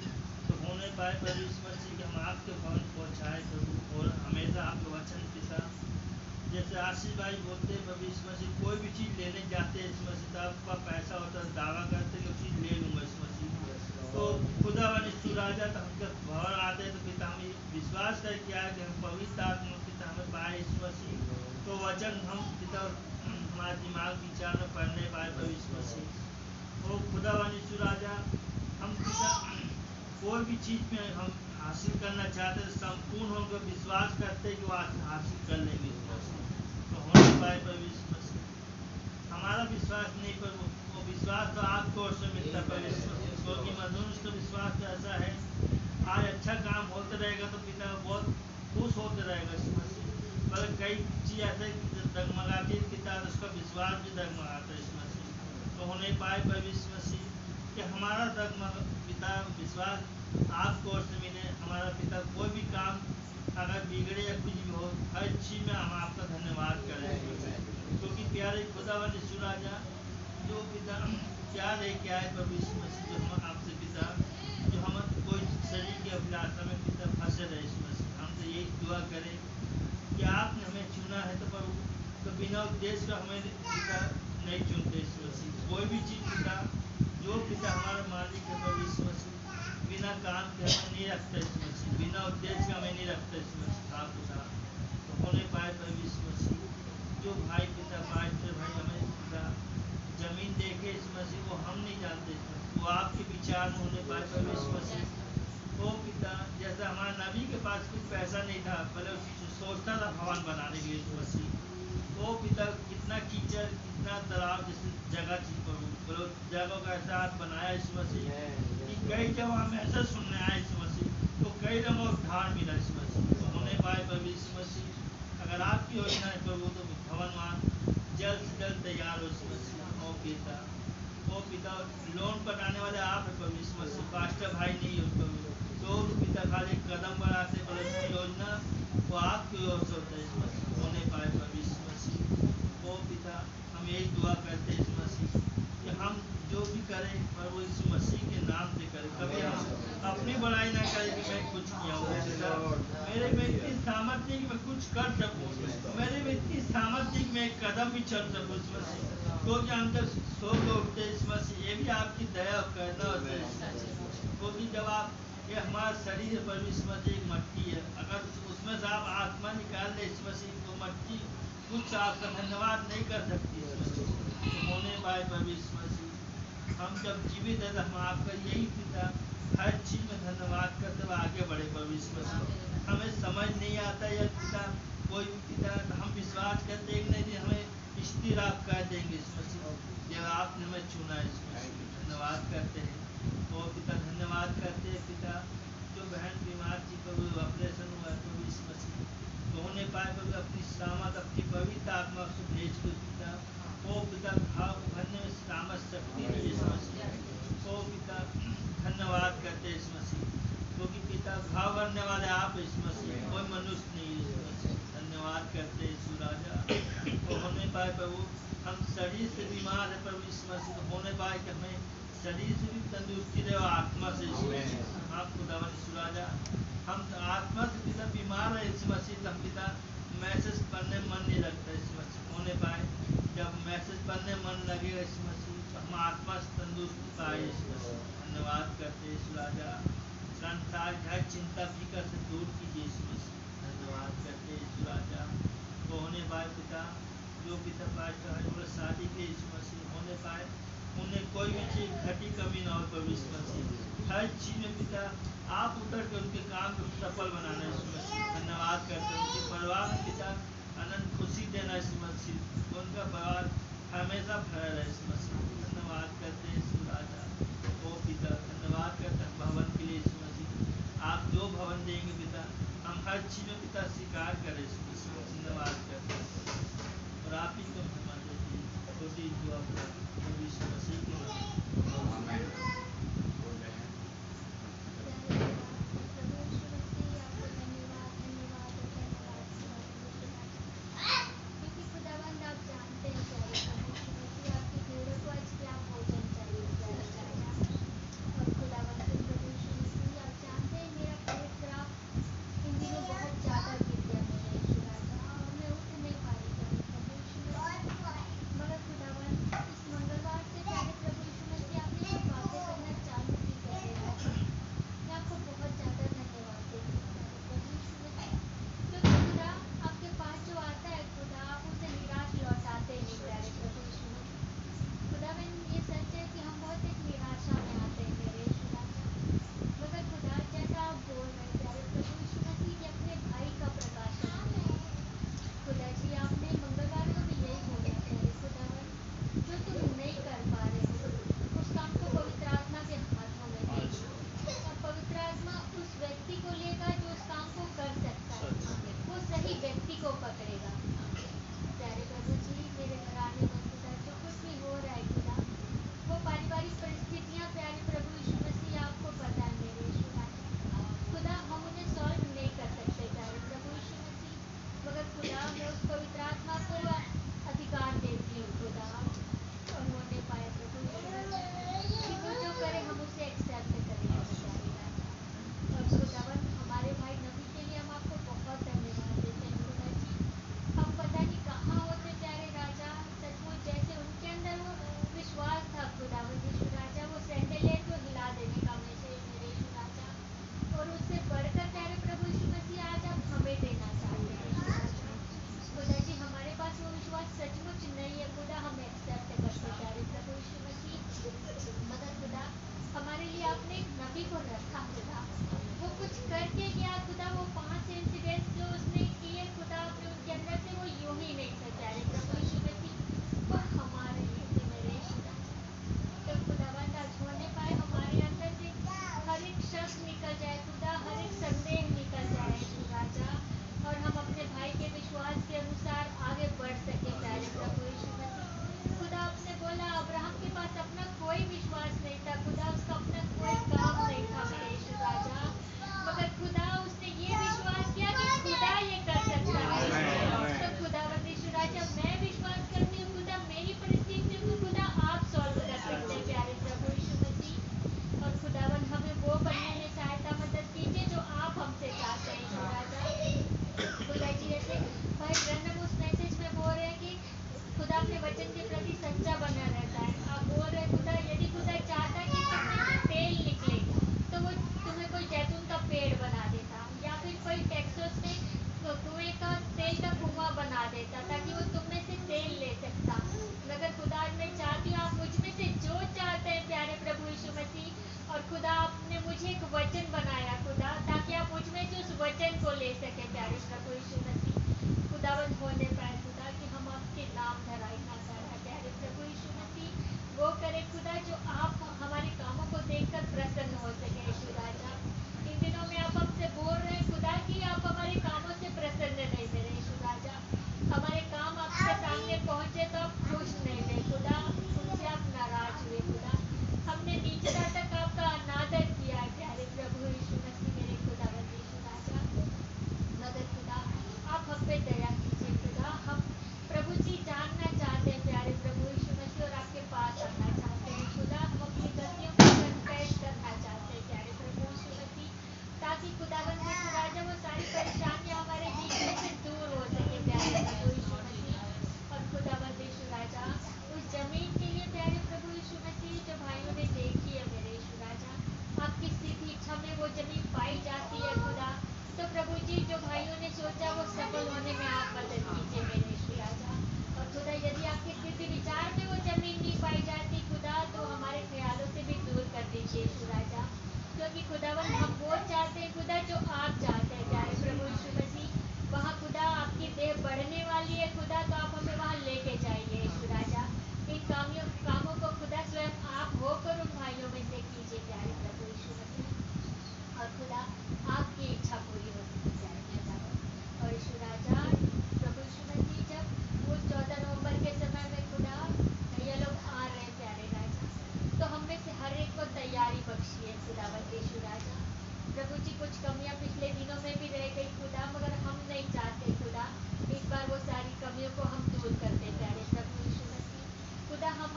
तो होने पाए प्रभु यीशु मसीह कि हम आपके भवन पहुँचाए प्रभु, और हमेशा आपके वचन पिता जैसे आशीष भाई बोलते हैं प्रभु यीशु मसीह, कोई भी चीज़ लेने जाते हैं यीशु मसीह, तो आपका पैसा होता है, दावा करते हैं कि चीज़ ले लूँगा यीशु मसीह। तो खुदावन यीशु राजा, तो हम जब भवन आते हैं तो पिता हमें विश्वास कर किया है कि हम पवित्र आत्मा पिता हमें पाए यीशु मसीह, तो वचन हम पिता हमारे दिमाग विचार में पढ़ने पाए प्रभु यीशु मसीह। तो खुदावन यीशु राजा, हम पिता कोई भी चीज़ में हम हासिल करना चाहते हैं, संपूर्ण होकर विश्वास करते कि वो हासिल कर लेंगे यीशु मसीह। तो होने पाए प्रभु यीशु मसीह, हमारा विश्वास नहीं पर वो विश्वास तो आपको ओर से मिलता प्रभु यीशु मसीह, क्योंकि मनुष्य का विश्वास तो ऐसा है, आज अच्छा काम होते रहेगा तो पिता बहुत खुश होते रहेगा यीशु मसीह, पर कई चीज़ ऐसे डगमगाती है पिता, उसका विश्वास भी डगमगाता है यीशु मसीह। तो होने पाए प्रभु यीशु मसीह कि हमारा डगमग पिता विश्वास आपको ओर से मिले, हमारा पिता कोई भी काम अगर बिगड़े या कुछ भी हो, हर चीज़ में हम आपका धन्यवाद करें, क्योंकि प्यारे खुदावन यीशु राजा, जो पिता क्या लेके आए प्रभु यीशु मसीह, जो हम आपसे पिता जो हम कोई शरीर की अभिलाषा में पिता फंसे रहे यीशु मसीह, हम तो यही दुआ करें कि आपने हमें चुना है तो प्रभु, तो बिना उद्देश्य का हमें पिता नहीं चुनते यीशु मसीह। कोई भी चीज़ पिता जो पिता हमारा मालिक है प्रभु यीशु मसीह, बिना काम के हमें नहीं रखता यीशु मसीह, बिना उद्देश्य का हमें नहीं रखता यीशु मसीह आप खुदा। तो होने पाए प्रभु यीशु मसीह, जो भाई पिता पास्टर भाई हमें पिता जमीन देखे यीशु मसीह, वो हम नहीं जानते यीशु मसीह, वो आपके विचार में होने पाए प्रभु यीशु मसीह। ओ पिता, जैसे हमारे नबी के पास कुछ पैसा नहीं था, पहले सोचता था भवन बनाने के लिए यीशु मसीह। ओ पिता, कितना कीचड़ कितना तालाब जैसे जगह थी प्रभु, जगह का ऐसा हाथ बनाया यीशु मसीह कि कई जब हम ऐसा सुनने आए यीशु मसीह, तो कई जगह उद्धार मिला यीशु मसीह। तो होने पाए प्रभु यीशु मसीह, अगर आपकी योजना है प्रभु, तो भवन वहाँ जल्द से जल्द तैयार हो यीशु मसीह। ओ पिता लोन पर आने वाले आप है प्रभु यीशु मसीह, पास्टर भाई नहीं हो प्रभु, तो पिता खाली कदम बढ़ाते प्रभु, योजना वो आपकी ओर से होता है यीशु मसीह। होने पाए प्रभु यीशु मसीह, ओ पिता हम यही दुआ करते हैं यीशु मसीह कि हम हम जो भी करें प्रभु यीशु मसीह के नाम से करें। कभी हम अपनी बड़ाई ना करें कि मैं कुछ किया हूँ, मेरे में इतनी सामर्थ्य कि मैं कुछ कर सकूँ, मेरे में इतनी सामर्थ्य कि मैं एक कदम भी चल सकूँ इस मसीह, क्योंकि हम जब सो के उठते इस मसीह, ये भी आपकी दया और करना होता है। क्योंकि जब आप ये हमारा शरीर पर इस मसीह एक मट्टी है, अगर उसमें से आप आत्मा निकाल दे इस मसीह को, मट्टी कुछ आपका धन्यवाद नहीं कर सकती इस मसीह तो होने पाए पर इस मसीह हम जब जीवित है तो हम आपका यही पिता हर चीज में धन्यवाद करते हुए आगे बढ़े पर इस मसीह। हमें समझ नहीं आता यह पिता, कोई भी पिता, हम विश्वास करते हैं कि नहीं हमें स्थिर आप कर देंगे इस मसीह, जब आपने हमें चुना इस मसीह, धन्यवाद करते हैं। तो पिता धन्यवाद करते हैं पिता, जो बहन बीमार थी कभी ऑपरेशन हुआ तो इस मसीह तो होने पाए कभी अपनी सामत अपनी पवित्र आत्मा से भेज के पिता ओ पिता घाव भरने में सामत शक्ति दी इस मसीह। ओ पिता धन्यवाद करते इस मसीह, क्योंकि पिता घाव भरने वाले आप इस मसीह, कोई मनुष्य नहीं इस मसीह। धन्यवाद करते यीशु राजा। तो होने पाए प्रभु हम शरीर से बीमार है प्रभु इस मसीह, तो होने पाए कि हमें शरीर से भी तंदुरुस्ती रहे और आत्मा से आप खुदावन यीशु राजा। हम आत्मा से पिता बीमार है इस मसीह, हम पिता मैसेज पढ़ने मन नहीं लगता इस मसीह, होने पाए जब मैसेज पढ़ने मन लगेगा इस मसीह तो हम आत्मा से तंदुरुस्ती पाए इस मसीह। धन्यवाद करते यीशु राजा। संसार हर चिंता फिकर से दूर कीजिए इस मसीह। धन्यवाद करते यीशु राजा। तो होने पाए पिता जो पिता पास्टर है वो शादी के इस मसीह होने पाए उन्हें कोई भी चीज घटी कमी ना हो प्रभु इस मसीह। हर चीज में पिता आप उतर के उनके काम को सफल बनाना इस मसीह। धन्यवाद करते हैं उनके परिवार में पिता अनंत खुशी देना इस मसीह, उनका परिवार हमेशा भरा रहे इस मसीह। धन्यवाद करते हैं इस राजा। ओ पिता धन्यवाद करते हैं भवन के लिए इस मसीह, आप जो भवन देंगे पिता हम हर चीज में पिता स्वीकार करें इस मसीह। धन्यवाद करते हैं और आप ही को धन्यवाद देते हैं छोटी जो आपका प्रभु यीशु मसीह के नाम। आमीन।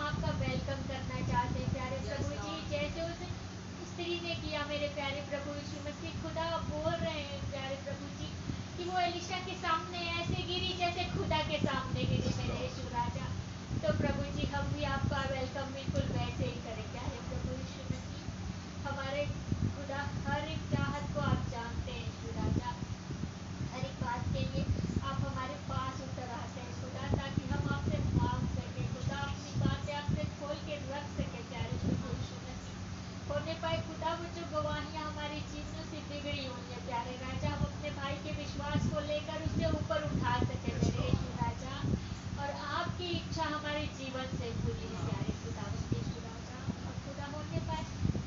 आपका वेलकम करना चाहते हैं प्यारे प्रभु जी। जैसे उस स्त्री ने किया मेरे प्यारे प्रभु यीशु मसीह, खुदा बोल रहे हैं प्यारे प्रभु जी कि वो एलिशा के सामने ऐसे गिरी जैसे खुदा के सामने गिरी मेरे यीशु राजा। तो प्रभु जी हम भी आपका वेलकम बिल्कुल वैसे ही करें प्यारे प्रभु यीशु मसीह। हमारे खुदा हर एक चाहत को आप जानते हैं यीशु राजा, हर एक बात के लिए आप हमारे पास उतर आते हैं खुदा, ताकि हम आपसे मांग सके खुदा, अपनी बातें आपसे खोल के रख सके प्यारे प्रभु यीशु मसीह। होने पाए खुदा वो जो गवाहियाँ हमारे जीवनों से बिगड़ी हुई है प्यारे राजा, हम अपने भाई के विश्वास को लेकर उसे ऊपर उठा सके मेरे यीशु राजा, और आपकी इच्छा हमारे जीवन से पूरी हो प्यारे खुदा यीशु राजा। और खुदा होने पाए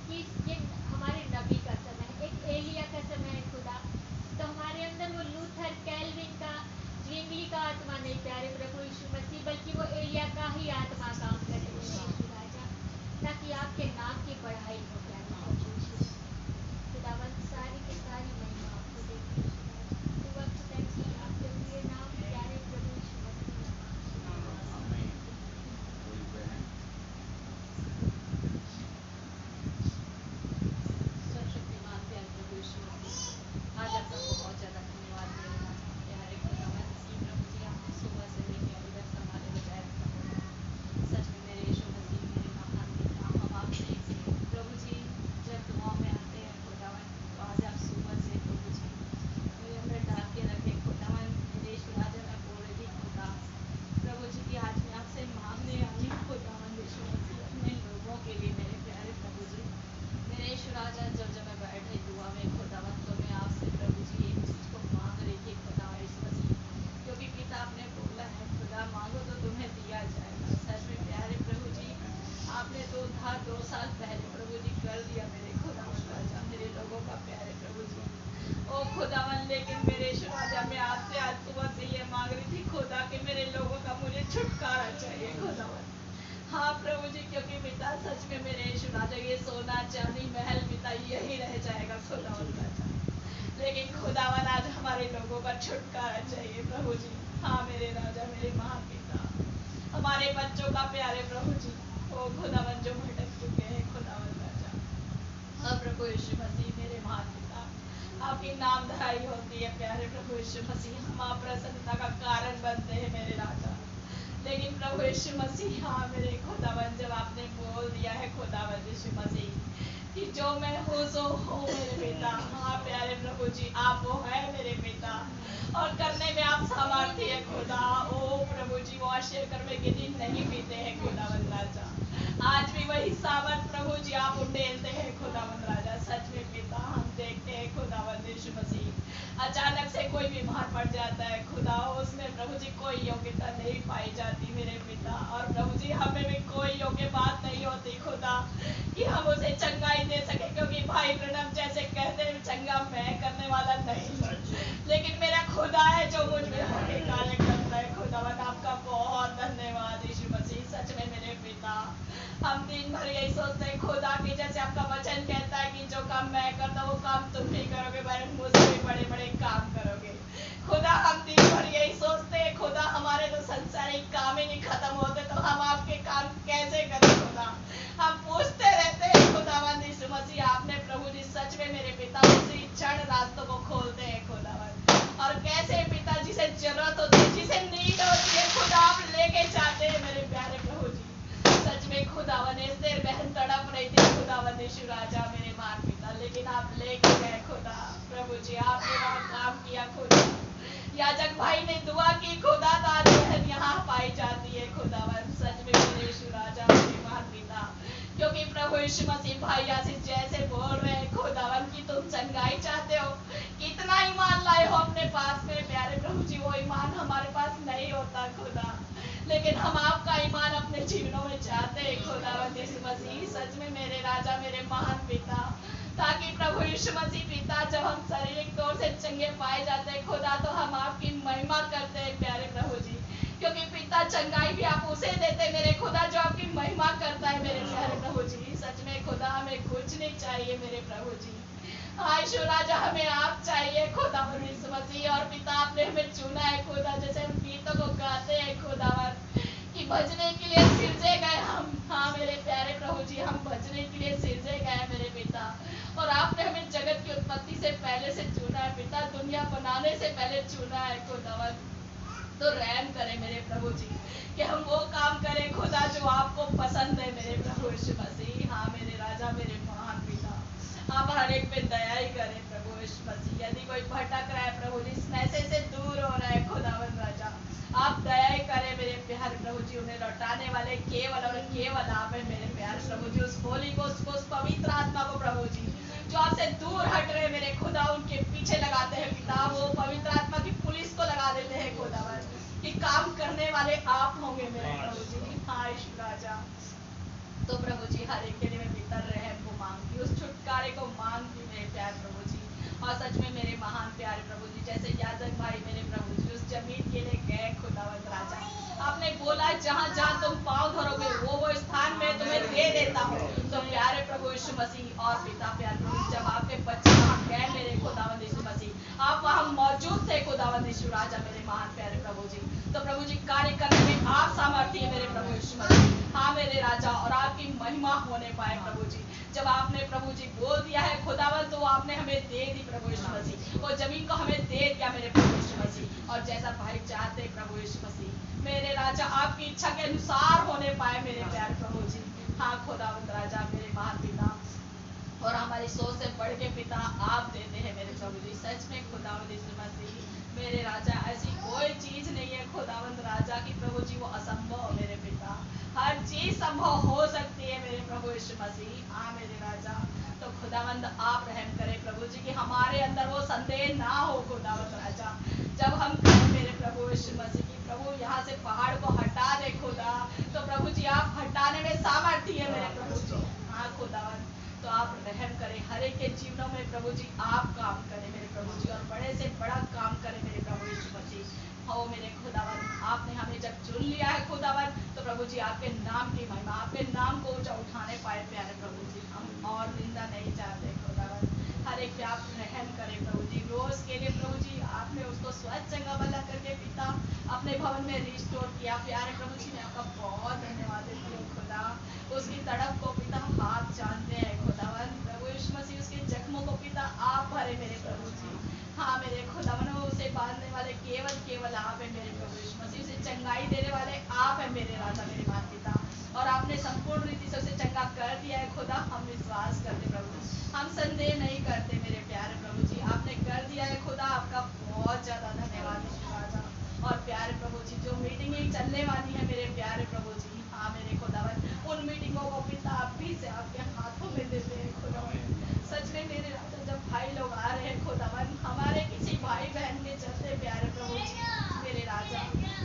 कि ये हमारे नबी का समय है, एक एलिया का समय है खुदा, तो हमारे अंदर वो लूथर कैल्विन का zwingli का आत्मा नहीं प्यारे प्रभु यीशु मसीह, बल्कि वो एलिया का ही आत्मा काम करे मेरे यीशु राजा, ताकि आपके नाम की बढ़ाई हो प्यारे प्रभु यीशु। खुदावंद सारी की सारी महिमा आपको देती है तो वक्त तक ही आपके प्रिय नाम प्यारे प्रभु यीशु मसीह। आमीन। कोई बहन सर्वशक्तिमान प्यारे प्रभु यीशु मसीह, आज आपका बहुत ज़्यादा धन्यवाद मेरे राजा प्यारे खुदावन की प्रभु जी, आपने सुबह से लेकर अभी तक संभाले बचाए रखा खुदा। सच में मेरे यीशु मसीह मेरे महान पिता, हम आपसे प्रभु जी जब दुआओं में आते हैं खुदावन, तो आज आप सुबह से प्रभु जी मेरे अंदर डाल के रखे खुदावन। मेरे यीशु राजा मैं बोल रही थी खुदा प्रभु जी की आज मैं आपसे मांगने आई हूँ खुदावन यीशु मसीह, अपने लोगों के लिए मेरे प्यारे प्रभु जी। मेरे यीशु राजा जब मैं बैठ रही दुआ में खुदावन, तो मैं आपसे प्रभु जी एक चीज़ को मांग रही थी खुदा यीशु मसीह, क्योंकि पिता आपने बोला है खुदा मांगो तो तुम्हें दिया जाएगा। सच में प्यारे प्रभु जी आपने तो उद्धार 2 साल पहले प्रभु जी कर दिया मेरे खुदावन राजा, मेरे लोगों का प्यारे प्रभु जी ओ खुदावन। लेकिन मेरे यीशु राजा मैं आपसे आज सुबह से ये मांग रही थी खुदा कि मेरे लोगों का मुझे छुटकारा चाहिए खुदावन। हाँ प्रभु जी, क्योंकि पिता सच में मेरे यीशु राजा ये सोना चांदी महल पिता यही रह जाएगा खुदावन राजा, लेकिन खुदावन आज हमारे लोगों का छुटकारा चाहिए प्रभु जी। हाँ मेरे राजा मेरे महान पिता, हमारे बच्चों का प्यारे प्रभु जी ओ खुदावन जो भटक चुके हैं खुदावन राजा। हाँ प्रभु यीशु मसीह मेरे महान पिता, आपकी नाम धराई होती है प्यारे प्रभु यीशु मसीह, हम आप प्रसन्नता का कारण बनते हैं मेरे राजा। लेकिन प्रभु यीशु मसीह हाँ मेरे खुदावन, जब आपने बोल दिया है खुदावन यीशु मसीह कि जो मैं हूँ सो हूँ मेरे पिता, हाँ प्यारे प्रभु जी आप वो है मेरे पिता, और करने में आप सामर्थ्य है खुदा। ओ प्रभु जी वो आश्चर्य कर्म के दिन नहीं पीते हैं खुदावन राजा, आज भी वही सामर्थ प्रभु जी आप उंडेलते हैं खुदावन राजा। सच में पिता हम देखते हैं खुदावन यीशु मसीह अचानक से कोई बीमार पड़ जाता है खुदा, उसमें प्रभु जी कोई योग्यता नहीं पाई जाती मेरे पिता, और प्रभु जी हमें भी कोई योग्य बात नहीं होती खुदा कि हम उसे चंगाई दे सके, क्योंकि भाई प्रणव जैसे कहते हैं चंगा मैं करने वाला नहीं, लेकिन मेरा खुदा है जो मुझ में होके कार्य करता है खुदावन। आपका बहुत धन्यवाद यीशु मसीह। सच में मेरे पिता हम दिन भर यही सोचते हैं खुदा कि जैसे आपका वचन कहता है कि जो काम मैं करता हूँ वो काम तुम भी करोगे, पर मुझसे भी बड़े बड़े काम करोगे खुदा। हम दिन भर यही सोचते हैं खुदा, हमारे तो संसारिक काम ही नहीं खत्म होते तो हम आपके काम कैसे करें खुदा। हम पूछते रहते हैं खुदावन यीशु मसीह, आपने प्रभु जी सच में मेरे पिता उसी क्षण रास्तों को खोलते हैं खुदावन, और कैसे पिता जिसे जरूरत होती है जिसे नीड होती है खुदा आप लेके जाते हैं मेरे प्यारे प्रभु जी। सच में खुदावन एस्तेर बहन तड़प रही थी खुदावन यीशु राजा मेरे माता पिता, लेकिन आप लेके गए खुदा प्रभु जी, आपने वहाँ काम किया खुदा। याजक भाई ने दुआ की खुदा, तो आज बहन यहाँ पाई जाती है खुदावन। सच में मेरे यीशु राजा मेरे महान पिता, क्योंकि प्रभु यीशु मसीह भाई आशीष जैसे बोल रहे हैं खुदावन कि तुम चंगाई चाहते हो, कितना ईमान लाए हो अपने पास में प्यारे प्रभु जी। वो ईमान हमारे पास नहीं होता खुदा, लेकिन हम आपका ईमान अपने जीवनों में चाहते हैं खुदावन यीशु मसीह। सच में मेरे राजा मेरे महान पिता, ताकि प्रभु यीशु मसीह पिता जब हम शारीरिक तौर से चंगे पाए जाते हैं खुदा, तो हम आपकी महिमा करते हैं प्यारे प्रभु जी, क्योंकि पिता चंगाई भी आप उसे देते मेरे खुदा जो आपकी महिमा करता है मेरे प्यारे प्रभु जी। सच में खुदा हमें कुछ नहीं चाहिए मेरे प्रभु जी, हाँ यीशु राजा हमें आप चाहिए खुदा यीशु मसीह। और पिता आपने हमें चुना है खुदा, जैसे हम गीतों को गाते हैं खुदावन कि भजने के लिए सिरजे गए हम मरने से पहले चुना है खुदावन, तो रहम करें मेरे प्रभु जी कि हम वो काम करें खुदा जो आपको पसंद है मेरे प्रभु यीशु मसीह। हाँ मेरे राजा, मेरे महान पिता, आप हर एक पे दया ही करें प्रभु यीशु मसीह। यदि कोई भटक रहा है प्रभु जी, इस मैसेज से दूर हो रहा है खुदावन राजा, आप दया ही करें मेरे प्यारे प्रभु जी। उन्हें लौटाने वाले केवल और केवल आप हैं मेरे प्यारे प्रभु जी। उस होली को, उस पवित्र आत्मा को प्रभु जी जो आपसे दूर हट रहे मेरे खुदा, उनके पीछे लगाते हैं पिता। वो पवित्र आत्मा की पुलिस को लगा देते हैं खुदावन कि काम करने वाले आप होंगे मेरे प्रभु जी। हाँ यीशु राजा, तो प्रभु जी हर एक के लिए मैं पितर रहम को मांगती, उस छुटकारे को मांगती मेरे प्यारे प्रभु जी। और सच में मेरे महान प्यारे प्रभु जी, जैसे याजक भाई मेरे प्रभु जी उस जमीन के लिए गए खुदावंत राजा, आपने बोला जहाँ जहाँ तुम पाँव धरोगे वो स्थान में तुम्हें दे देता हूँ। तो प्यारे प्रभु यीशु मसीह और पिता प्यारे प्रभु, जब आपके बच्चे वहाँ गए मेरे खुदावंत यीशु मसीह, आप वहाँ मौजूद थे खुदावंत यीशु राजा मेरे महान प्यारे प्रभु जी। तो प्रभु जी कार्य करने में आप सामर्थ्य है मेरे प्रभु यीशु मसीह। हाँ मेरे राजा, और आपकी महिमा होने पाए प्रभु जी। जब आपने प्रभु जी बोल दिया है खुदावन, तो आपने हमें दे दी प्रभु यीशु मसीह, वो जमीन को हमें दे दिया मेरे प्रभु यीशु मसीह। और जैसा भाई चाहते प्रभु यीशु मसीह मेरे राजा, आपकी इच्छा के अनुसार होने पाए मेरे प्यारे प्रभु जी। हाँ खुदावंत राजा मेरे महान पिता, और हमारी सोच से बढ़ के पिता आप देते हैं मेरे प्रभु जी। सच में खुदावंत यीशु मसीह मेरे राजा, ऐसी कोई चीज नहीं है खुदावंत राजा की प्रभु जी वो असंभव मेरे पिता। हर चीज संभव हो सकती है मेरे प्रभु यीशु मसीह। हाँ मेरे राजा, तो खुदावंत आप रहम करें प्रभु जी कि हमारे अंदर वो संदेह ना हो खुदावंत राजा। जब हम कहें मेरे प्रभु यीशु मसीह की प्रभु यहाँ से पहाड़ को हटा दे खुदा, तो प्रभु जी आप हटाने में सामर्थ्य है मेरे प्रभु जी। हाँ खुदावंत, तो आप रहम करें हर एक के जीवनों में प्रभु जी, आप काम करें मेरे प्रभु जी, और बड़े से बड़ा काम करें मेरे प्रभु यीशु मसीह। हो मेरे खुदावन, आपने हमें जब चुन लिया है खुदावन, तो प्रभु जी आपके नाम की महिमा, आपके नाम को ऊंचा उठाने पाए प्यारे प्रभु जी। हम और निंदा नहीं चाहते खुदावन, हर एक पे आप रहम करें प्रभु जी। रोज के लिए प्रभु जी आपने उसको स्वच्छ जगह बना करके पिता अपने भवन में रिस्टोर किया प्यारे प्रभु जी। मैं आपका बहुत धन्यवाद देती हूँ खुदा। उसकी तड़प को पिता हम हाथ जानते हैं खुदावन प्रभु यीशु मसीह, उसके जख्मों को पिता आप भरे मेरे प्रभु जी। हाँ मेरे खुदावन, उसे बांधने वाले केवल आप है मेरे प्रभु यीशु मसीह, उसे चंगाई देने वाले आप है मेरे राजा मेरे महान पिता। और आपने संपूर्ण रीति से उसे चंगा कर दिया है खुदा, हम विश्वास करते प्रभु, हम संदेह नहीं करते मेरे प्यारे प्रभु जी। आपने कर दिया है खुदा, आपका बहुत ज्यादा धन्यवाद यीशु राजा। और प्यारे प्रभु जी जो मीटिंग चलने वाली है मेरे प्यारे प्रभु जी, हाँ मेरे खुदावन, उन मीटिंगों को पिता आप भी से आपके हाथों में देते हैं खुदावन। सच में मेरे राजा, जब भाई लोग आ रहे हैं खुदावन, हमारे किसी भाई बहन के चलते प्यारे प्रभु जी मेरे राजा,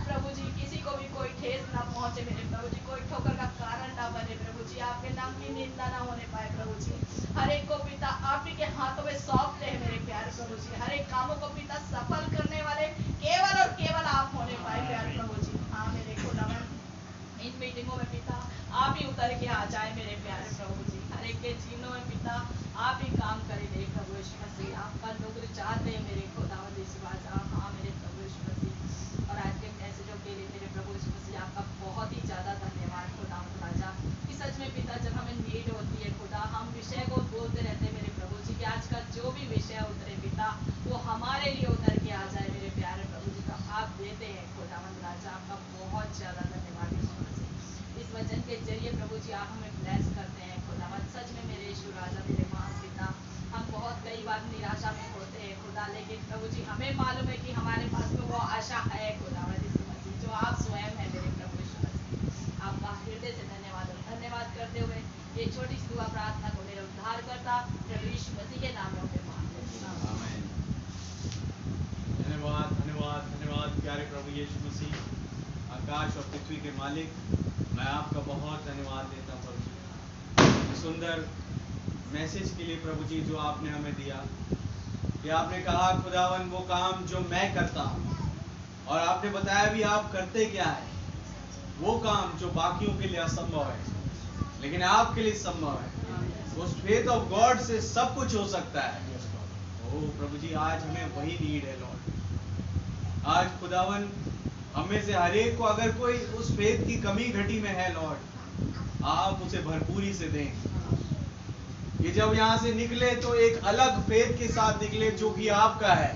प्रभु जी किसी को भी कोई ठेस ना पहुंचे मेरे प्रभु जी, कोई ठोकर का कारण ना बने प्रभु जी, आपके नाम की निंदा ना होने पाए प्रभु जी। हर एक को पिता आप ही के हाथों में सौंपते हैं मेरे प्यारे प्रभु जी। हर एक कामों को पिता सफल करने वाले केवल और केवल आप होने पाए प्यारे प्रभु जी। हाँ मेरे खुदावन, इन मीटिंगों में पिता आप ही उतर के आ जाए मेरे प्यारे प्रभु जी। हर एक के जीवनों में पिता आप ही काम करें मेरे प्रभु यीशु मसीह। आपका नौकरी चाहते हैं मेरे खुदावन यीशु राजा। हाँ मेरे प्रभु यीशु मसीह, और आज के मैसेजों के लिए मेरे प्रभु यीशु मसीह आपका बहुत ही ज्यादा धन्यवाद खुदावन राजा। कि सच में पिता जब हमें नीड होती है खुदा, हम विषय को बोलते रहते हैं मेरे प्रभु जी कि आज का जो भी विषय उतरे पिता वो हमारे लिए उतर के आ जाए मेरे प्यारे प्रभु जी। तो आप देते हैं खुदावन राजा, आपका बहुत ज्यादा धन्यवाद यीशु मसीह। इस वचन के जरिए प्रभु जी आप हमें ब्लेस करते हैं खुदावन। सच में मेरे यीशु राजा मेरे महान पिता, हम बहुत कई बार निराशा में होते हैं खुदा, लेकिन प्रभु जी हमें मालूम है कि हमारे पास में वो आशा है खुदावन यीशु मसीह, जो आप स्वयं है मेरे प्रभु यीशु मसीह। आपका हृदय से धन्यवाद, और धन्यवाद करते हुए ये छोटी सी दुआ प्रार्थना को मेरे उद्धारकर्ता प्रभु यीशु मसीह के नाम में मांगते हैं, आमीन। धन्यवाद धन्यवाद धन्यवाद प्यारे प्रभु यीशु मसीह, आकाश और पृथ्वी के मालिक, मैं आपका बहुत धन्यवाद देता हूँ प्रभु जी सुंदर मैसेज के लिए प्रभु जी जो आपने हमें दिया। कि आपने कहा खुदावन वो काम जो मैं करता हूँ, और आपने बताया भी आप करते क्या है, वो काम जो बाकियों के लिए असंभव है लेकिन आपके लिए संभव है। उस फेथ ऑफ गॉड से सब कुछ हो सकता है। ओ प्रभु जी आज हमें वही नीड है लॉर्ड। आज खुदावन हमें से हर एक को अगर कोई उस फेथ की कमी घटी में है लॉर्ड, आप उसे भरपूरी से दें कि जब यहाँ से निकले तो एक अलग फेथ के साथ निकले जो कि आपका है।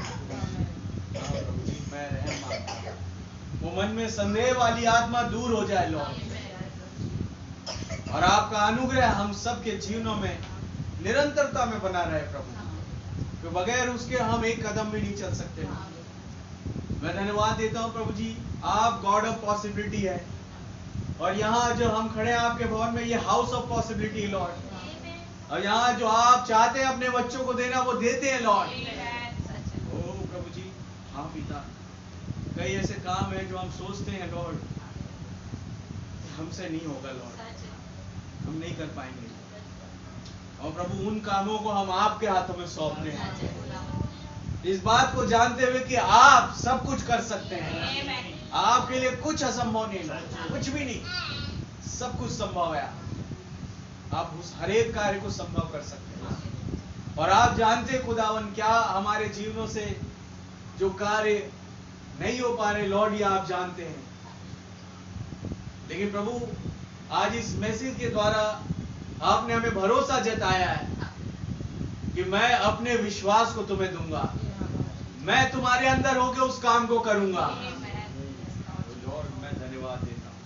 वो मन में संदेह वाली आत्मा दूर हो जाए लॉर्ड, और आपका अनुग्रह हम सबके जीवनों में निरंतरता में बना रहे प्रभु, तो बगैर उसके हम एक कदम भी नहीं चल सकते। मैं धन्यवाद देता हूँ प्रभु जी, आप गॉड ऑफ पॉसिबिलिटी है, और यहाँ जो हम खड़े हैं आपके भवन में, ये हाउस ऑफ पॉसिबिलिटी लॉर्ड, और यहाँ जो आप चाहते हैं अपने बच्चों को देना वो देते हैं लॉर्ड। ओ प्रभु जी, हाँ पिता, कई ऐसे काम है जो हम सोचते हैं लॉर्ड हमसे नहीं होगा लॉर्ड, हम नहीं कर पाएंगे, और प्रभु उन कामों को हम आपके हाथों में सौंपते हैं, इस बात को जानते हुए कि आप सब कुछ कर सकते हैं, आपके लिए कुछ असंभव नहीं, कुछ भी नहीं, सब कुछ संभव है। आप उस हर एक कार्य को संभव कर सकते हैं, और आप जानते हैं खुदावन क्या हमारे जीवनों से जो कार्य नहीं हो पा रहे लॉर्ड, ये आप जानते हैं, लेकिन प्रभु आज इस मैसेज के द्वारा आपने हमें भरोसा जताया है कि मैं अपने विश्वास को तुम्हें दूंगा, मैं तुम्हारे अंदर होकर उस काम को करूंगा। लॉर्ड मैं धन्यवाद देता हूँ,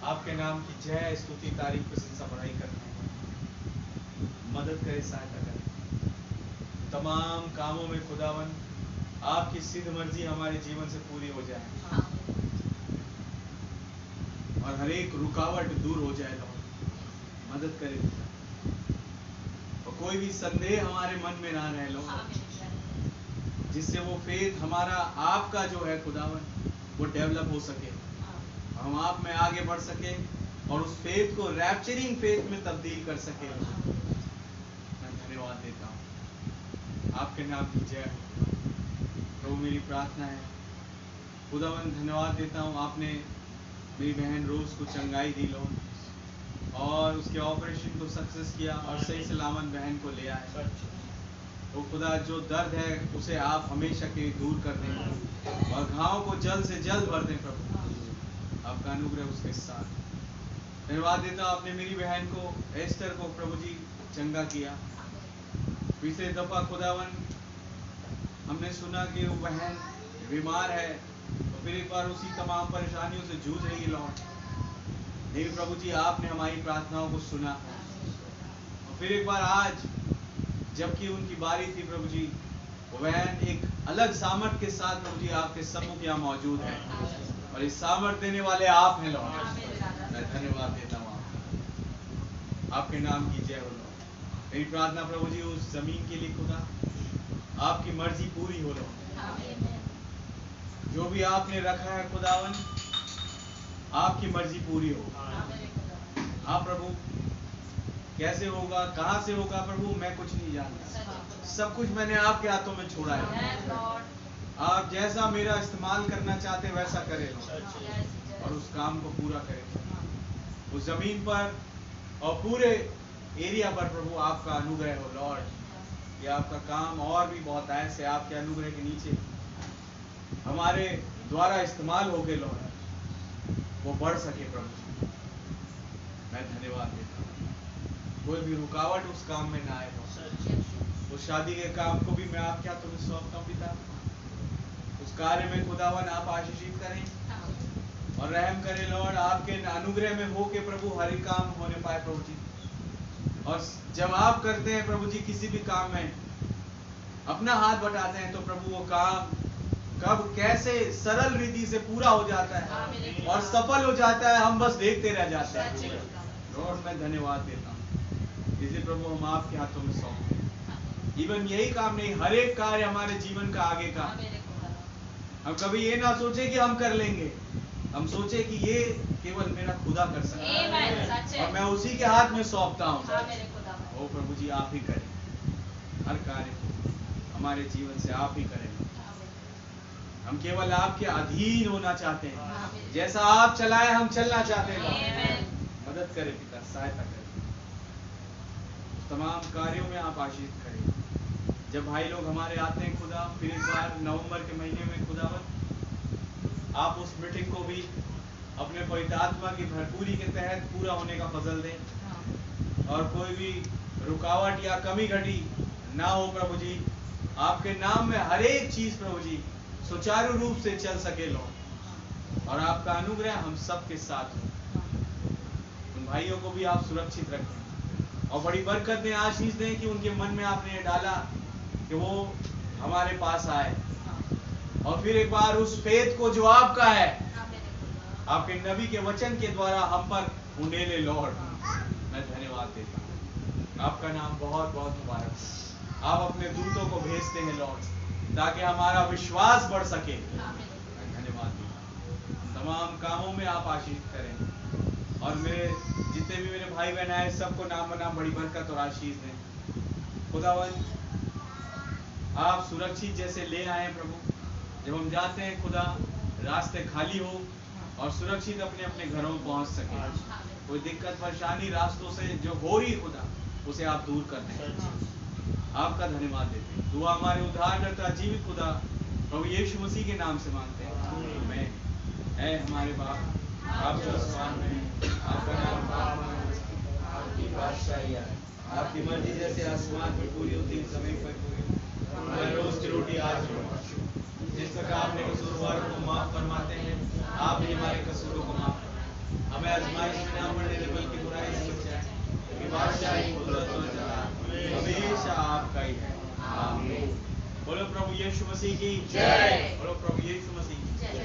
आपके नाम की जय स्तुति तारीफ प्रशंसा बढ़ाई करता हूँ, मदद करे, सहायता करे, तमाम कामों में खुदावन आपकी सिद्ध मर्जी हमारे जीवन से पूरी हो जाए, और हर एक रुकावट दूर हो जाए लॉर्ड, मदद करे, और कोई भी संदेह हमारे मन में ना रहे लॉर्ड, जिससे वो फेथ हमारा आपका जो है खुदावन वो डेवलप हो सके, हम आप में आगे बढ़ सके, और उस फेथ को रैप्चरिंग फेथ में तब्दील कर सके। मैं धन्यवाद देता हूँ, आपके नाम की जय हो प्रभु। मेरी प्रार्थना है खुदावन, धन्यवाद देता हूँ, आपने मेरी बहन रोज को चंगाई दी लो, और उसके ऑपरेशन को सक्सेस किया, और सही सलामत बहन को ले आए। तो खुदा जो दर्द है उसे आप हमेशा के लिए दूर कर दें, और घाव को जल्द से जल्द भर दें प्रभु, आपका अनुग्रह उसके साथ। धन्यवाद देता हूँ, आपने मेरी बहन को एस्टर को प्रभु जी चंगा किया। पिछले दफा खुदावन हमने सुना कि वो बहन बीमार है, तो फिर एक बार उसी तमाम परेशानियों से जूझ रही है लॉर्ड, लेकिन प्रभु जी आपने हमारी प्रार्थनाओं को सुना, और फिर एक बार आज जबकि उनकी बारी थी प्रभु जी, वो बहन एक अलग सामर्थ के साथ प्रभु जी आपके सम्मुख यहाँ मौजूद है, और इस सामर्थ देने वाले आप हैं लॉर्ड। मैं धन्यवाद देता हूँ, आपके नाम की जय हो लॉर्ड। मेरी प्रार्थना प्रभु जी उस जमीन के लिए खुदा आपकी मर्जी पूरी हो लॉर्ड, जो भी आपने रखा है खुदावन आपकी मर्जी पूरी हो। हाँ प्रभु, कैसे होगा, कहाँ से होगा प्रभु मैं कुछ नहीं जानता, सब कुछ मैंने आपके हाथों में छोड़ा है, आप जैसा मेरा इस्तेमाल करना चाहते वैसा करें लॉर्ड, और उस काम को पूरा करें उस जमीन पर और पूरे एरिया पर प्रभु आपका अनुग्रह हो लॉर्ड, कि आपका काम और भी बहुत ऐसे आपके अनुग्रह के नीचे हमारे द्वारा इस्तेमाल हो गए लॉर्ड, वो बढ़ सके प्रभु। मैं धन्यवाद देता हूँ, कोई भी रुकावट उस काम में ना आए लॉर्ड, उस शादी के काम को भी मैं आपके हाथों में सौंपता हूँ पिता, उस कार्य में खुदावन आप आशीषित करें और रहम करें लॉर्ड, आपके अनुग्रह में हो के प्रभु हर एक काम होने पाए प्रभु जी। और जब आप करते हैं प्रभु जी किसी भी काम में अपना हाथ बटाते हैं, तो प्रभु वो काम कब कैसे सरल रीति से पूरा हो जाता है और सफल हो जाता है, हम बस देखते रह जाते हैं लॉर्ड। मैं धन्यवाद देता हूँ, इसलिए प्रभु हम आपके हाथों में सौंपते हैं। इवन यही काम नहीं, हर एक कार्य हमारे जीवन का आगे का, हम कभी ये ना सोचे कि हम कर लेंगे, हम सोचे कि ये केवल मेरा खुदा कर सकता है और मैं उसी के हाथ में सौंपता हूँ। ओ प्रभु जी आप ही करें, हर कार्य को हमारे जीवन से आप ही करें। हम केवल आपके अधीन होना चाहते हैं, जैसा आप चलाएं हम चलना चाहते हैं। मदद करें पिता, सहायता करें, तमाम कार्यों में आप आशीष करें। जब भाई लोग हमारे आते हैं खुदा, फिर एक बार नवंबर के महीने में खुदावत आप उस मीटिंग को भी अपने पवित्र आत्मा की भरपूरी के तहत पूरा होने का फजल दें, और कोई भी रुकावट या कमी घटी ना हो प्रभु जी। आपके नाम में हर एक चीज प्रभु जी सुचारू रूप से चल सके लो, और आपका अनुग्रह हम सबके साथ हो। उन भाइयों को भी आप सुरक्षित रखें और बड़ी बरकत दें, आशीष दें कि उनके मन में आपने ये डाला कि वो हमारे पास आए और फिर एक बार उस फेथ को जो आपका है आपके नबी के वचन के द्वारा हम पर उंडेले लॉर्ड। मैं धन्यवाद देता हूँ, आपका नाम बहुत बहुत मुबारक हो। आप अपने दूतों को भेजते हैं लॉर्ड ताकि हमारा विश्वास बढ़ सके। मैं धन्यवाद देता हूँ, तमाम कामों में आप आशीष करें और मेरे जितने भी मेरे भाई बहन आए सबको नाम बनाम बड़ी बरकत और आशीष दें। खुदावन आप सुरक्षित जैसे ले आए प्रभु, जब हम जाते हैं खुदा रास्ते खाली हो और सुरक्षित अपने अपने घरों में पहुंच सके। कोई दिक्कत परेशानी रास्तों से जो हो रही खुदा उसे आप दूर कर दें। आपका धन्यवाद देते हैं। दुआ हमारे उद्धारकर्ता जीवित खुदा प्रभु यीशु मसीह के नाम से मांगते हैं, आमीन। ऐ हमारे बाप आप जो आसमान में हैं, आपका नाम आपकी बादशाही आए, आपकी मर्जी जैसे आसमान पर पूरी होती है जमीन पर पूरी। हमारे रोज की रोटी आज हमें बख्शो, जिस प्रकार अपने कसूरवार को माफ फरमाते हैं आप भी हमारे कसूरों को माफ करें। हमें आजमाइश में ना पड़ने दें बल्कि बुराई से बचाएं, क्योंकि बादशाही कुदरत और जलाल हमेशा आपका ही है, आमीन। बोलो प्रभु यीशु मसीह की जय। बोलो प्रभु यीशु मसीह की जय।